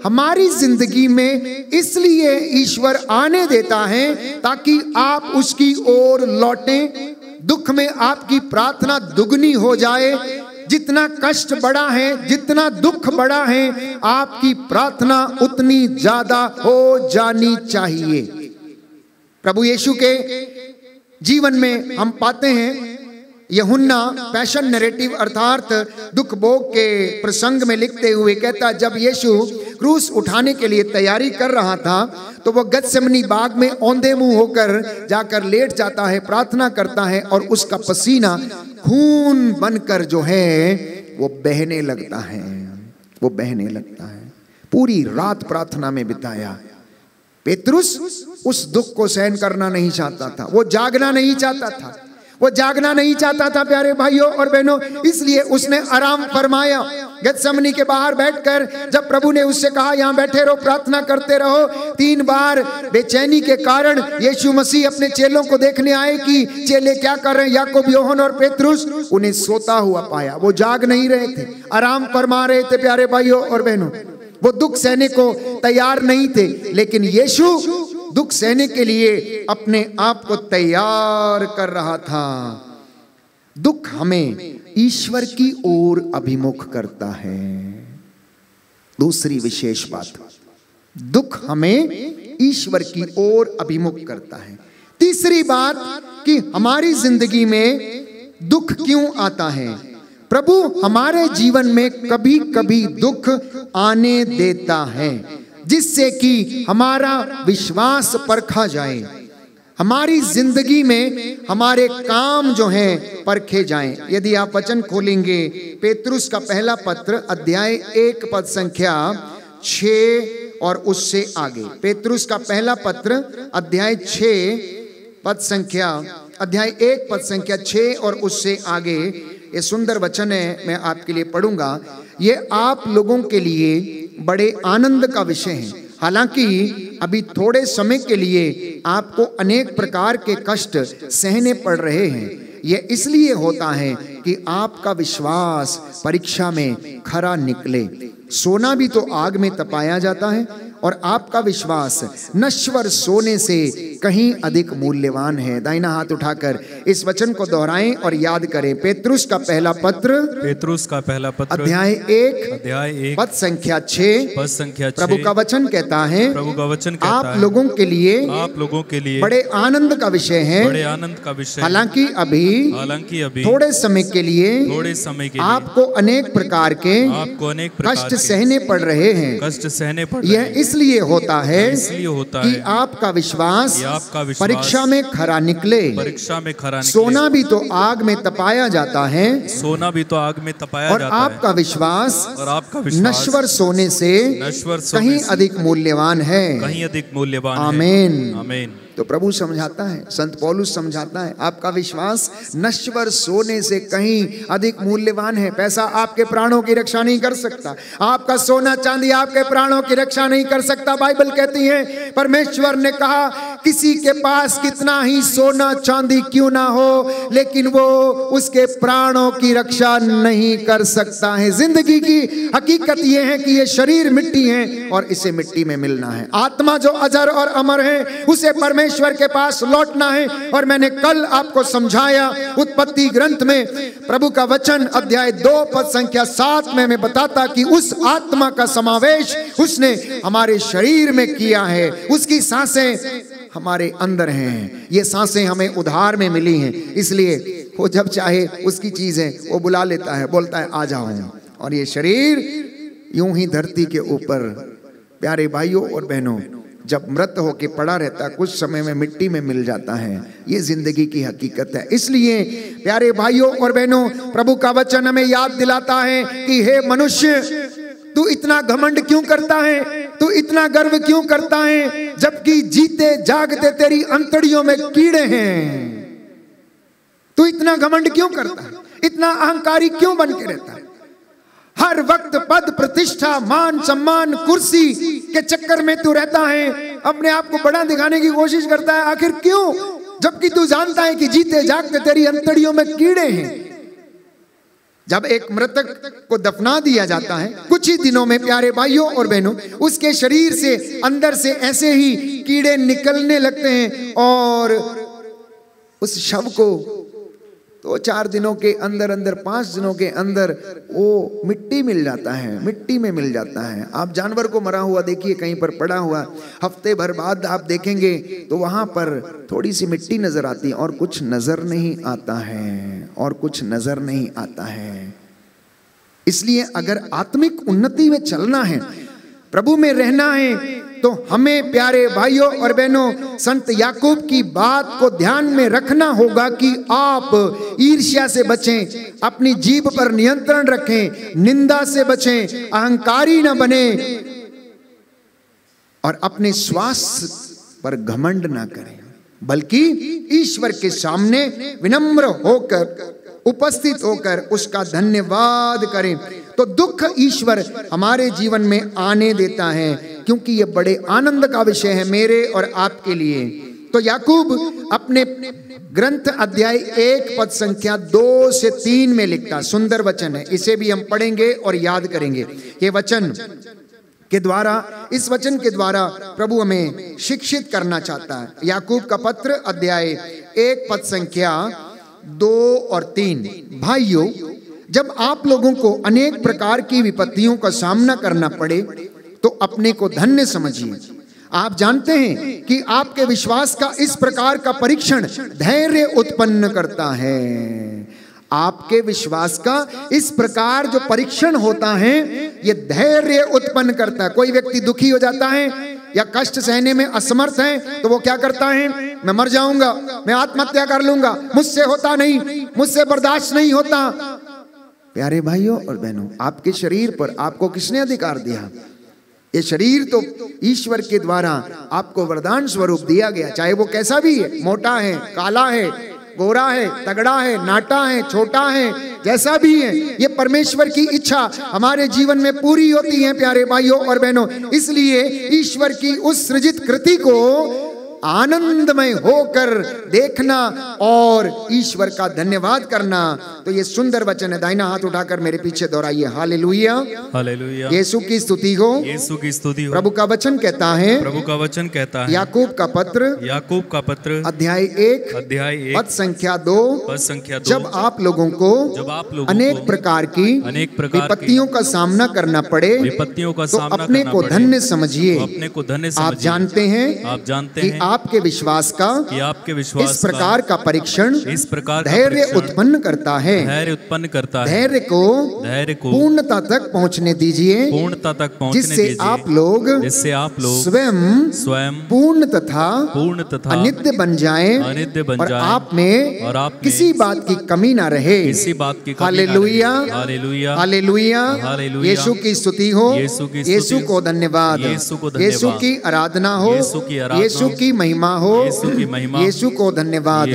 हमारी जिंदगी में इसलिए ईश्वर आने देता है ताकि आप उसकी ओर लौटें। दुख में आपकी प्रार्थना दुगनी हो जाए। जितना कष्ट बड़ा है, जितना दुख बड़ा है, आपकी प्रार्थना उतनी ज्यादा हो जानी चाहिए। प्रभु यीशु के जीवन में हम पाते हैं, यूहन्ना पैशन नैरेटिव अर्थात दुख भोग के प्रसंग में लिखते हुए कहता, जब यीशु क्रूस उठाने के लिए तैयारी कर रहा था तो वो गत्सेमनी बाग में औंधे मुंह होकर जाकर लेट जाता है, प्रार्थना करता है और उसका पसीना खून बनकर जो है वो बहने लगता है, वो बहने लगता है। पूरी रात प्रार्थना में बिताया। पेतरुस उस दुख को सहन करना नहीं चाहता था, वो जागना नहीं चाहता था, वो जागना नहीं चाहता था प्यारे भाइयों और बहनों, इसलिए उसने आराम फरमाया। गत्सेमनी के बाहर बैठकर जब प्रभु ने उससे कहा यहाँ बैठे रहो, प्रार्थना करते रहो, 3 बार बेचैनी के कारण यीशु मसीह अपने चेलों को देखने आए कि चेले क्या कर रहे हैं। याकूब, यूहन्ना और पेतरुस उन्हें सोता हुआ पाया, वो जाग नहीं रहे थे, आराम फरमा रहे थे प्यारे भाइयों और बहनों। वो दुख सहने को तैयार नहीं थे, लेकिन यीशु दुख सहने के लिए अपने आप को तैयार कर रहा था। दुख हमें ईश्वर की ओर अभिमुख करता है। दूसरी विशेष बात, दुख हमें ईश्वर की ओर अभिमुख करता है। तीसरी बात कि हमारी जिंदगी में दुख क्यों आता है। प्रभु हमारे जीवन में कभी कभी दुख आने देता है जिससे कि हमारा विश्वास परखा जाए, हमारी जिंदगी में हमारे काम जो हैं परखे जाएं। यदि आप वचन खोलेंगे पेतरुस का पहला पत्र अध्याय 1 पद संख्या 6 और उससे आगे, पेतरुस का पहला पत्र अध्याय 1 पद संख्या 6 और उससे आगे, ये सुंदर वचन है, मैं आपके लिए पढ़ूंगा। ये आप लोगों के लिए बड़े आनंद का विषय है। हालांकि अभी थोड़े समय के लिए आपको अनेक प्रकार के कष्ट सहने पड़ रहे हैं। यह इसलिए होता है कि आपका विश्वास परीक्षा में खरा निकले। सोना भी तो आग में तपाया जाता है और आपका विश्वास नश्वर सोने से कहीं अधिक मूल्यवान है। दाहिना हाथ उठाकर इस वचन को दोहराएं और याद करें। पेतरुस का पहला पत्र अध्याय 1 पद संख्या 6 प्रभु का वचन कहता है, आप लोगों के लिए बड़े आनंद का विषय है। हालांकि अभी थोड़े समय के लिए आपको अनेक प्रकार के कष्ट सहने पड़ रहे हैं। यह इसलिए होता है कि आपका विश्वास परीक्षा में खरा निकले। सोना भी तो आग में तपाया जाता है, और आपका विश्वास नश्वर सोने से कहीं अधिक मूल्यवान है। आमीन। तो प्रभु समझाता है, संत पौलुस समझाता है, आपका विश्वास नश्वर सोने से कहीं अधिक मूल्यवान है। पैसा आपके प्राणों की रक्षा नहीं कर सकता, आपका सोना चांदी आपके प्राणों की रक्षा नहीं कर सकता। बाइबल कहती है, परमेश्वर ने कहा किसी के पास कितना ही सोना चांदी क्यों ना हो, लेकिन वो उसके प्राणों की रक्षा नहीं कर सकता है। जिंदगी की हकीकत यह है कि ये शरीर मिट्टी है और इसे मिट्टी में मिलना है। आत्मा जो अजर और अमर है उसे परमेश्वर के पास लौटना है। और मैंने कल आपको समझाया, उत्पत्ति ग्रंथ में प्रभु का वचन अध्याय 2 पद संख्या 7 में मैं बताता कि उस आत्मा का समावेश उसने हमारे शरीर में किया है। उसकी सांसें हमारे अंदर हैं। ये सांसें हमें उधार में मिली हैं, इसलिए वो जब चाहे उसकी चीजें वो बुला लेता है, बोलता है आ जाओ। और ये शरीर यूं ही धरती के ऊपर, प्यारे भाइयों और बहनों, जब मृत होके पड़ा रहता, कुछ समय में मिट्टी में मिल जाता है। ये जिंदगी की हकीकत है। इसलिए प्यारे भाइयों और बहनों, प्रभु का वचन हमें याद दिलाता है कि हे मनुष्य, तू इतना घमंड क्यों करता है, तू इतना गर्व क्यों करता है, जबकि जीते जागते तेरी अंतड़ियों में कीड़े हैं। तू इतना घमंड क्यों करता है, इतना अहंकारी क्यों बन के रहता है। हर वक्त पद प्रतिष्ठा मान सम्मान कुर्सी के चक्कर में तू रहता है, अपने आप को बड़ा दिखाने की कोशिश करता है। आखिर क्यों, जबकि तू जानता है कि जीते जागते तेरी अंतड़ियों में कीड़े हैं। जब एक मृतक को दफना दिया जाता है, कुछ ही दिनों में प्यारे भाइयों और बहनों, उसके शरीर से अंदर से ऐसे ही कीड़े निकलने लगते हैं और उस शव को तो 4 दिनों के अंदर अंदर, 5 दिनों के अंदर वो मिट्टी मिल जाता है, मिट्टी में मिल जाता है। आप जानवर को मरा हुआ देखिए, कहीं पर पड़ा हुआ, हफ्ते भर बाद आप देखेंगे तो वहां पर थोड़ी सी मिट्टी नजर आती है और कुछ नजर नहीं आता है, और कुछ नजर नहीं आता है। इसलिए अगर आत्मिक उन्नति में चलना है, प्रभु में रहना है, तो हमें प्यारे भाइयों और बहनों संत याकूब की बात को ध्यान में रखना होगा कि आप ईर्ष्या से बचें, अपनी जीभ पर नियंत्रण रखें, निंदा से बचें, अहंकारी न बने और अपने स्वास्थ्य पर घमंड ना करें, बल्कि ईश्वर के सामने विनम्र होकर, उपस्थित होकर उसका धन्यवाद करें। तो दुख ईश्वर हमारे जीवन में आने देता है, क्योंकि यह बड़े आनंद का विषय है मेरे और आपके लिए। तो याकूब अपने ग्रंथ अध्याय 1 पद संख्या 2 से 3 में लिखता, सुंदर वचन है, इसे भी हम पढ़ेंगे और याद करेंगे। ये वचन के द्वारा, इस वचन के द्वारा प्रभु हमें शिक्षित करना चाहता है। याकूब का पत्र अध्याय 1 पद संख्या 2 और 3। भाइयों, जब आप लोगों को अनेक प्रकार की विपत्तियों का सामना करना पड़े तो अपने को धन्य समझिए। आप जानते हैं कि आपके विश्वास का इस प्रकार का परीक्षण धैर्य उत्पन्न करता है। आपके विश्वास का इस प्रकार जो परीक्षण होता है ये धैर्य उत्पन्न करता है। कोई व्यक्ति दुखी हो जाता है या कष्ट सहने में असमर्थ है तो वो क्या करता है? मैं मर जाऊंगा, मैं आत्महत्या कर लूंगा, मुझसे होता नहीं, मुझसे बर्दाश्त नहीं होता। प्यारे भाइयों और बहनों, आपके शरीर पर आपको किसने अधिकार दिया? ये शरीर तो ईश्वर के द्वारा आपको वरदान स्वरूप दिया गया, चाहे वो कैसा भी है, मोटा है, काला है, गोरा है, तगड़ा है, नाटा है, छोटा है, जैसा भी है, ये परमेश्वर की इच्छा हमारे जीवन में पूरी होती है प्यारे भाइयों और बहनों। इसलिए ईश्वर की उस सृजित कृति को आनंदमय होकर देखना और ईश्वर का धन्यवाद करना, तो ये सुंदर वचन है। दाहिना हाथ उठाकर मेरे पीछे दोहराइए, हालेलुया, हालेलुया। यीशु की स्तुति हो, यीशु की स्तुति हो। प्रभु का वचन कहता है, प्रभु का वचन कहता है, याकूब का पत्र, याकूब का पत्र, अध्याय 1, पद संख्या 2, जब आप लोगों को अनेक प्रकार की विपत्तियों का सामना करना पड़े तो अपने को धन्य समझिए। आप जानते हैं आपके विश्वास का इस प्रकार का परीक्षण धैर्य उत्पन्न करता है। धैर्य को पूर्णता तक पहुंचने दीजिए, जिससे आप लोग स्वयं पूर्ण तथा अनित्य बन जाएं और आप में किसी बात की कमी ना रहे। Hallelujah, hallelujah. यीशु की स्तुति हो, यीशु को धन्यवाद, यीशु की आराधना हो, यीशु की महिमा हो, यीशु को धन्यवाद।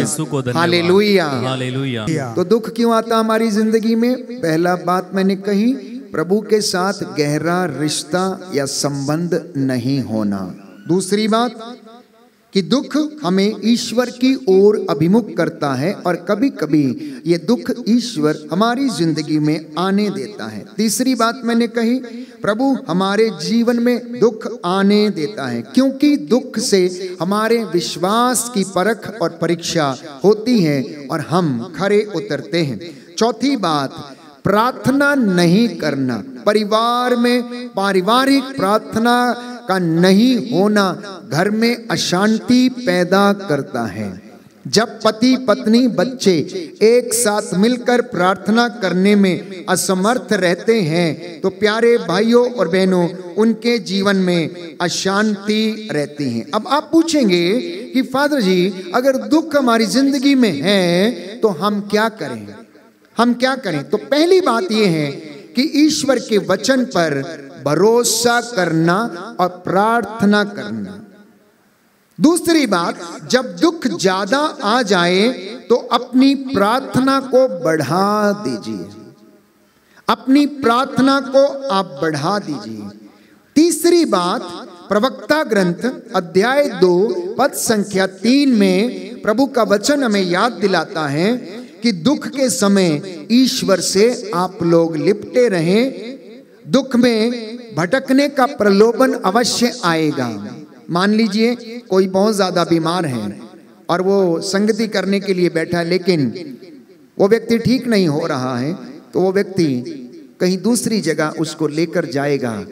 Hallelujah, hallelujah. तो दुख क्यों आता हमारी जिंदगी में? पहला बात मैंने कही, प्रभु के साथ गहरा रिश्ता या संबंध नहीं होना। दूसरी बात कि दुख हमें ईश्वर की ओर अभिमुख करता है और कभी कभी ये दुख ईश्वर हमारी जिंदगी में आने देता है। तीसरी बात मैंने कही, प्रभु हमारे जीवन में दुख आने देता है क्योंकि दुख से हमारे विश्वास की परख और परीक्षा होती है और हम खरे उतरते हैं। चौथी बात, प्रार्थना नहीं करना। परिवार में पारिवारिक प्रार्थना का नहीं होना घर में अशांति पैदा करता है। जब पति पत्नी बच्चे एक साथ मिलकर प्रार्थना करने में असमर्थ रहते हैं तो प्यारे भाइयों और बहनों, उनके जीवन में अशांति रहती है। अब आप पूछेंगे कि फादर जी, अगर दुख हमारी जिंदगी में है तो हम क्या करें? हम क्या करें? तो पहली बात यह है कि ईश्वर के वचन पर भरोसा करना और प्रार्थना करना। दूसरी बात, जब दुख ज्यादा आ जाए तो अपनी प्रार्थना को बढ़ा दीजिए, अपनी प्रार्थना को आप बढ़ा दीजिए। तीसरी बात, प्रवक्ता ग्रंथ अध्याय 2 पद संख्या 3 में प्रभु का वचन हमें याद दिलाता है कि दुख के समय ईश्वर से आप लोग लिपटे रहें। दुख में भटकने का प्रलोभन अवश्य आएगा। मान लीजिए कोई बहुत ज्यादा बीमार है और वो संगति करने के लिए बैठा है, लेकिन वो व्यक्ति ठीक नहीं हो रहा है, तो वो व्यक्ति कहीं दूसरी जगह उसको लेकर जाएगा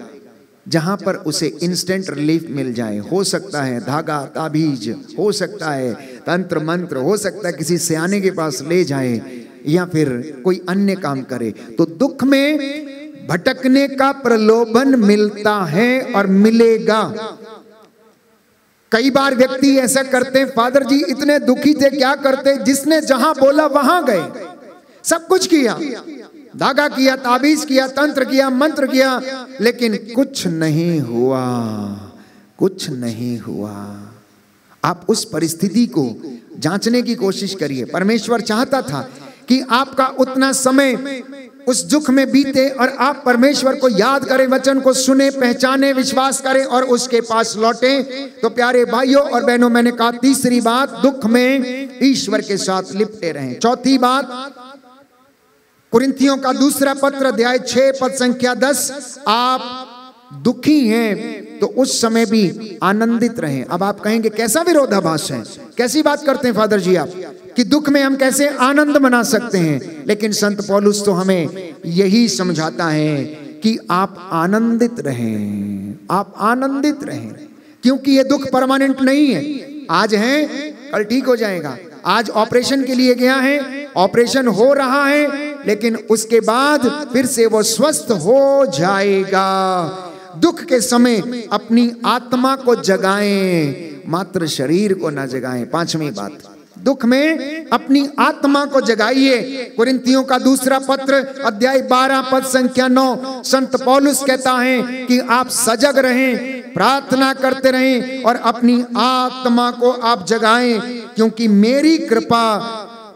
जहां पर उसे इंस्टेंट रिलीफ मिल जाए। हो सकता है धागा ताबीज, हो सकता है तंत्र मंत्र, हो सकता है किसी सियाने के पास ले जाए या फिर कोई अन्य काम करे। तो दुख में भटकने का प्रलोभन मिलता है और मिलेगा। कई बार व्यक्ति ऐसा करते हैं, फादर जी इतने दुखी थे, क्या करते? जिसने जहां बोला वहां गए, सब कुछ किया, धागा किया, ताबीज किया, तंत्र किया, मंत्र किया, लेकिन कुछ नहीं हुआ, कुछ नहीं हुआ। आप उस परिस्थिति को जांचने की कोशिश करिए। परमेश्वर चाहता था कि आपका उतना समय उस दुख में बीते और आप परमेश्वर को याद करें, वचन को सुने, पहचाने, विश्वास करें और उसके पास लौटें। तो प्यारे भाइयों और बहनों, मैंने कहा तीसरी बात, दुख में ईश्वर के साथ लिपटे रहें। चौथी बात, कुरिन्थियों का दूसरा पत्र अध्याय 6 पद संख्या 10, आप दुखी हैं तो उस समय भी आनंदित रहें। अब आप कहेंगे कैसा विरोधाभास है, कैसी बात करते हैं फादर जी आप? कि दुख में हम कैसे आनंद मना सकते हैं, लेकिन संत पौलुस तो हमें यही समझाता है कि आप आनंदित रहें, आप आनंदित रहें, क्योंकि ये दुख परमानेंट नहीं है। आज है कल ठीक हो जाएगा। आज ऑपरेशन के लिए गया है, ऑपरेशन हो रहा है, लेकिन उसके बाद फिर से वो स्वस्थ हो जाएगा। दुख के समय अपनी आत्मा को जगाएं, मात्र शरीर को ना जगाएं। पांचवी बात, दुख में अपनी आत्मा को जगाइए। कुरिन्थियों का दूसरा पत्र अध्याय 12 पद संख्या 9 संत पौलुस कहता है कि आप सजग रहें, प्रार्थना करते रहें और अपनी आत्मा को आप जगाएं, क्योंकि मेरी कृपा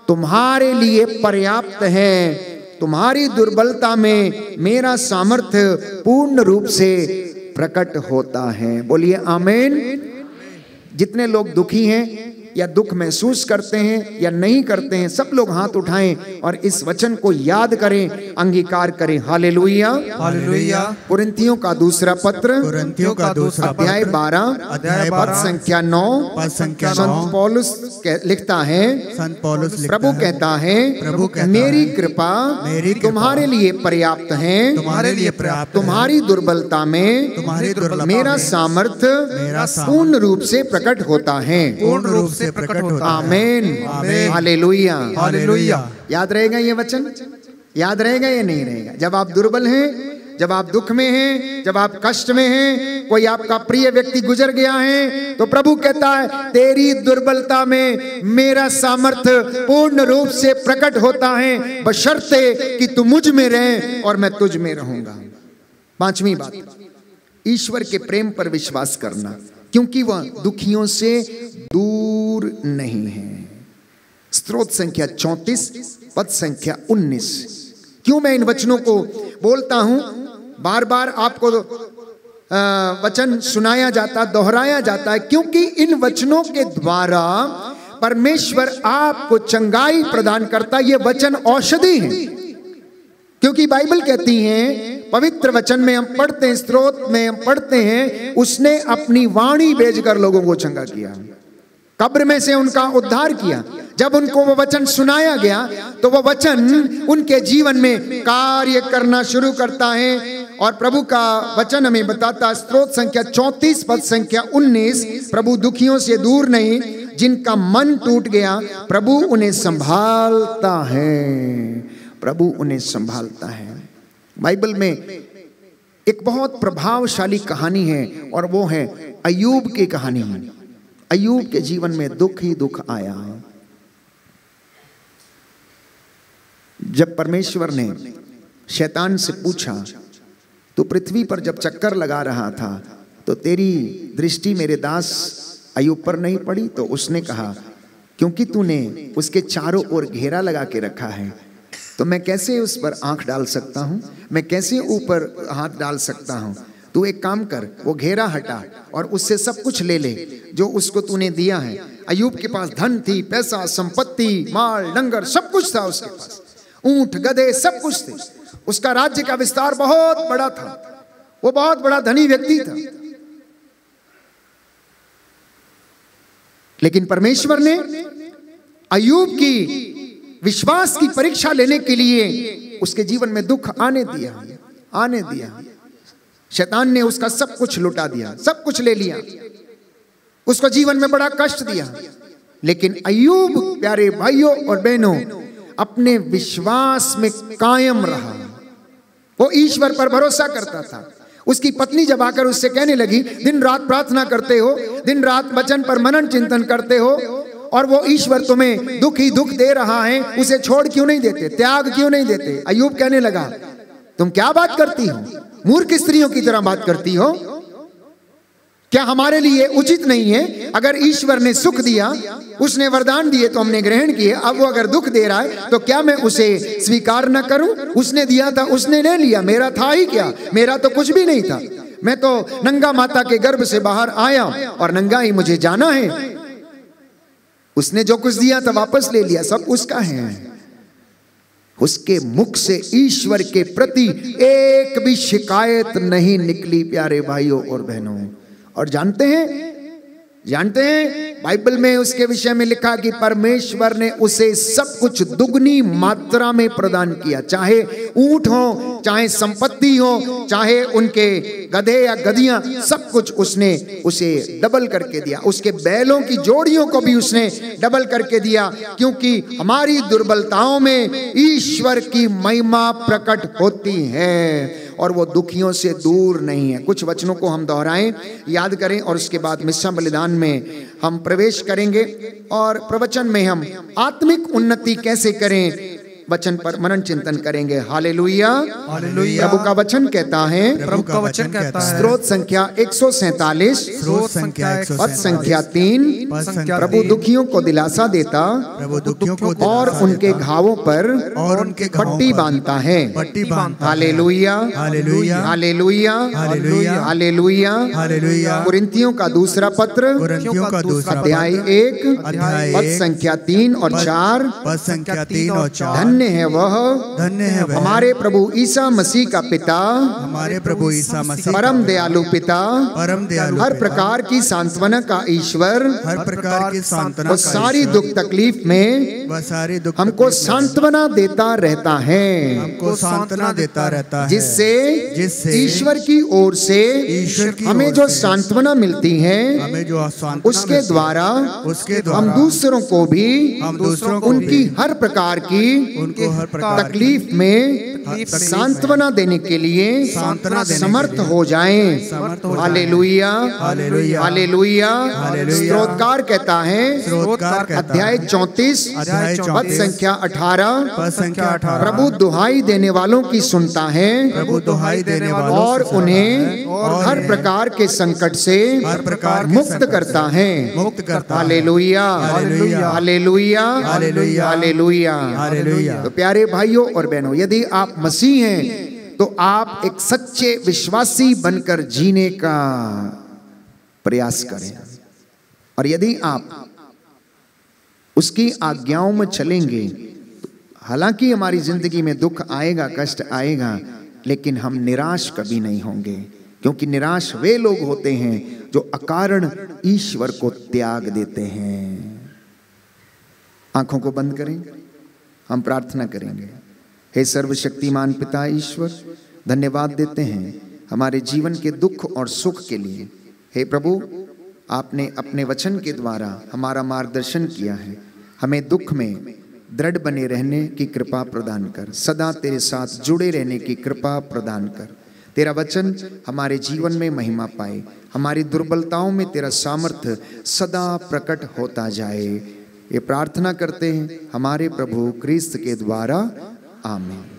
तुम्हारे लिए पर्याप्त है। तुम्हारी दुर्बलता में मेरा सामर्थ्य पूर्ण रूप से प्रकट होता है। बोलिए आमीन। जितने लोग दुखी हैं या दुख महसूस करते हैं या नहीं करते हैं, सब लोग हाथ उठाएं और इस वचन को याद करें, अंगीकार करें। Hallelujah, hallelujah. कुरिन्थियों का दूसरा पत्र, कुरिन्थियों का दूसरा अध्याय 12 पद संख्या 9 संत पौलुस लिखता है, संत पौलुस प्रभु कहता है, मेरी कृपा तुम्हारे लिए पर्याप्त है, तुम्हारे लिए पर्याप्त, तुम्हारी दुर्बलता में मेरा सामर्थ्य पूर्ण रूप से प्रकट होता है, पूर्ण रूप से प्रकट होता है। आमीन, हालेलुया, हालेलुया। याद रहेगा ये वचन? याद रहेगा या नहीं रहेगा? जब आप दुर्बल हैं, जब आप दुख में हैं, जब आप कष्ट में हैं, कोई आपका प्रिय व्यक्ति गुजर गया है, तो प्रभु कहता है तेरी दुर्बलता में मेरा सामर्थ्य पूर्ण रूप से प्रकट होता है, बशर्ते कि तू मुझ में रहे और मैं तुझ में रहूंगा। पांचवी बात, ईश्वर के प्रेम पर विश्वास करना, क्योंकि वह दुखियों से दूर नहीं है। स्तोत्र संख्या 34 पद संख्या 19। क्यों मैं इन वचनों को बोलता हूं? बार बार आपको वचन सुनाया जाता, दोहराया जाता है, क्योंकि इन वचनों के द्वारा परमेश्वर आपको चंगाई प्रदान करता। ये वचन औषधि है, क्योंकि बाइबल कहती है, पवित्र वचन में हम पढ़ते हैं, स्तोत्र में हम पढ़ते हैं, उसने अपनी वाणी भेजकर लोगों को चंगा किया, कब्र में से उनका उद्धार किया। जब उनको वो वचन सुनाया गया तो वो वचन उनके जीवन में कार्य करना शुरू करता है। और प्रभु का वचन हमें बताता, स्तोत्र संख्या 34 पद संख्या 19, प्रभु दुखियों से दूर नहीं, जिनका मन टूट गया प्रभु उन्हें संभालता है, प्रभु उन्हें संभालता है। बाइबल में एक बहुत प्रभावशाली कहानी है और वो है अय्यूब की कहानी। अय्यूब के जीवन में दुख ही दुख आया। जब परमेश्वर ने शैतान से पूछा, तो पृथ्वी पर जब चक्कर लगा रहा था तो तेरी दृष्टि मेरे दास अय्यूब पर नहीं पड़ी? तो उसने कहा, क्योंकि तूने उसके चारों ओर घेरा लगा के रखा है, तो मैं कैसे उस पर आंख डाल सकता हूं, मैं कैसे ऊपर हाथ डाल सकता हूं? तू एक काम कर, वो घेरा हटा और उससे सब कुछ ले ले जो उसको तूने दिया है। अय्यूब के पास धन थी, पैसा, संपत्ति, माल, डंगर, सब कुछ था उसके पास, ऊंट, गधे, सब कुछ थे। उसका राज्य का विस्तार बहुत बड़ा था, वो बहुत बड़ा धनी व्यक्ति था। लेकिन परमेश्वर ने अय्यूब की विश्वास की परीक्षा लेने के लिए उसके जीवन में दुख आने दिया। शैतान ने उसका सब कुछ लुटा दिया, सब कुछ ले लिया, उसको जीवन में बड़ा कष्ट दिया। लेकिन अय्यूब, प्यारे भाइयों और बहनों, अपने विश्वास में कायम रहा। वो ईश्वर पर भरोसा करता था। उसकी पत्नी जब आकर उससे कहने लगी, दिन रात प्रार्थना करते हो, दिन रात वचन पर मनन चिंतन करते हो, और वो ईश्वर तुम्हें दुख ही दुख दे रहा है, उसे छोड़ क्यों नहीं देते, त्याग क्यों नहीं देते? अय्यूब कहने लगा, तुम क्या बात करती हो, मूर्ख स्त्रियों की तरह बात करती हो। क्या हमारे लिए उचित नहीं है? अगर ईश्वर ने सुख दिया, उसने वरदान दिए तो हमने ग्रहण किए, अब वो अगर दुख दे रहा है तो क्या मैं उसे स्वीकार न करूं? उसने दिया था, उसने ले लिया, मेरा था ही क्या? मेरा तो कुछ भी नहीं था। मैं तो नंगा माता के गर्भ से बाहर आया और नंगा ही मुझे जाना है। उसने जो कुछ दिया था वापस ले लिया, सब उसका है। उसके मुख से ईश्वर के प्रति एक भी शिकायत नहीं निकली, प्यारे भाइयों और बहनों। और जानते हैं, जानते हैं बाइबल में उसके विषय में लिखा कि परमेश्वर ने उसे सब कुछ दुगनी मात्रा में प्रदान किया, चाहे ऊंट हो, चाहे संपत्ति हो, चाहे उनके गधे या गधियां, सब कुछ उसने उसे डबल करके दिया। उसके बैलों की जोड़ियों को भी उसने डबल करके दिया, क्योंकि हमारी दुर्बलताओं में ईश्वर की महिमा प्रकट होती है और वो दुखियों से दूर नहीं है। कुछ वचनों को हम दोहराएं, याद करें और उसके बाद मिस्सा बलिदान में हम प्रवेश करेंगे और प्रवचन में हम आत्मिक उन्नति कैसे करें वचन पर मनन चिंतन करेंगे। Hallelujah, hallelujah. प्रभु का वचन कहता है, प्रभु का वचन कहता है, स्त्रोत संख्या 147, स्रोत संख्या पद संख्या 3, प्रभु दुखियों को दिलासा देता प्रभु दुखियों को और उनके घावों पर पट्टी बांधता है। पट्टी बांधता है। Hallelujah, hallelujah, hallelujah, hallelujah, hallelujah, hallelujah. कुरिन्थियों का दूसरा पत्र कुरिन्थियों का दूसरा अध्याय 1 पद संख्या 3 और 4, पद संख्या 3 और 4। धन्य है वह, धन्य है वह, हमारे प्रभु ईसा मसीह का पिता, हमारे प्रभु ईसा मसीह परम दयालु पिता, परम दयालु हर पिता, प्रकार की सांत्वना का ईश्वर, हर प्रकार की सांत्वना वो का सारी ईश्वर, दुख तकलीफ में वह सारी दुख हमको तकलीफ में सांत्वना देता रहता है, हमको सांत्वना देता रहता है, जिससे ईश्वर की ओर से ईश्वर की हमें ओर जो से सांत्वना मिलती है, हमें जो सांत्वना उसके मिलती है, द्वारा उसके द्वारा हम दूसरों को भी उनकी हर प्रकार की उनको हर प्रकार तकलीफ में सांत्वना देने के लिए समर्थ हो जाएं। Hallelujah, hallelujah, hallelujah. हालेलुया। स्तोत्रकार कहता है, स्तोत्रकार कहता है, अध्याय 34 अध्याय 34 पद संख्या 18, पद संख्या 18, प्रभु दुहाई देने वालों की सुनता है प्रभु दुहाई देने वालों और से सुनता उन्हें है, और हर प्रकार के संकट से हर प्रकार के मुक्त संकट करता से है। मुक्त करता है। Hallelujah, hallelujah, hallelujah, hallelujah, hallelujah. Hallelujah. तो प्यारे भाइयों और बहनों, यदि आप मसीह हैं तो आप एक सच्चे विश्वासी बनकर जीने का प्रयास करें, और यदि आप उसकी आज्ञाओं में चलेंगे, हालांकि हमारी जिंदगी में दुख आएगा, कष्ट आएगा, लेकिन हम निराश कभी नहीं होंगे, क्योंकि निराश वे लोग होते हैं जो अकारण ईश्वर को त्याग देते हैं। आंखों को बंद करें, हम प्रार्थना करेंगे। हे सर्वशक्तिमान पिता ईश्वर, धन्यवाद देते हैं हमारे जीवन के दुख और सुख के लिए। हे प्रभु, आपने अपने वचन के द्वारा हमारा मार्गदर्शन किया है। हमें दुख में दृढ़ बने रहने की कृपा प्रदान कर, सदा तेरे साथ जुड़े रहने की कृपा प्रदान कर। तेरा वचन हमारे जीवन में महिमा पाए, हमारी दुर्बलताओं में तेरा सामर्थ्य सदा प्रकट होता जाए। ये प्रार्थना करते हैं हमारे प्रभु क्रिस्त के द्वारा, आमीन।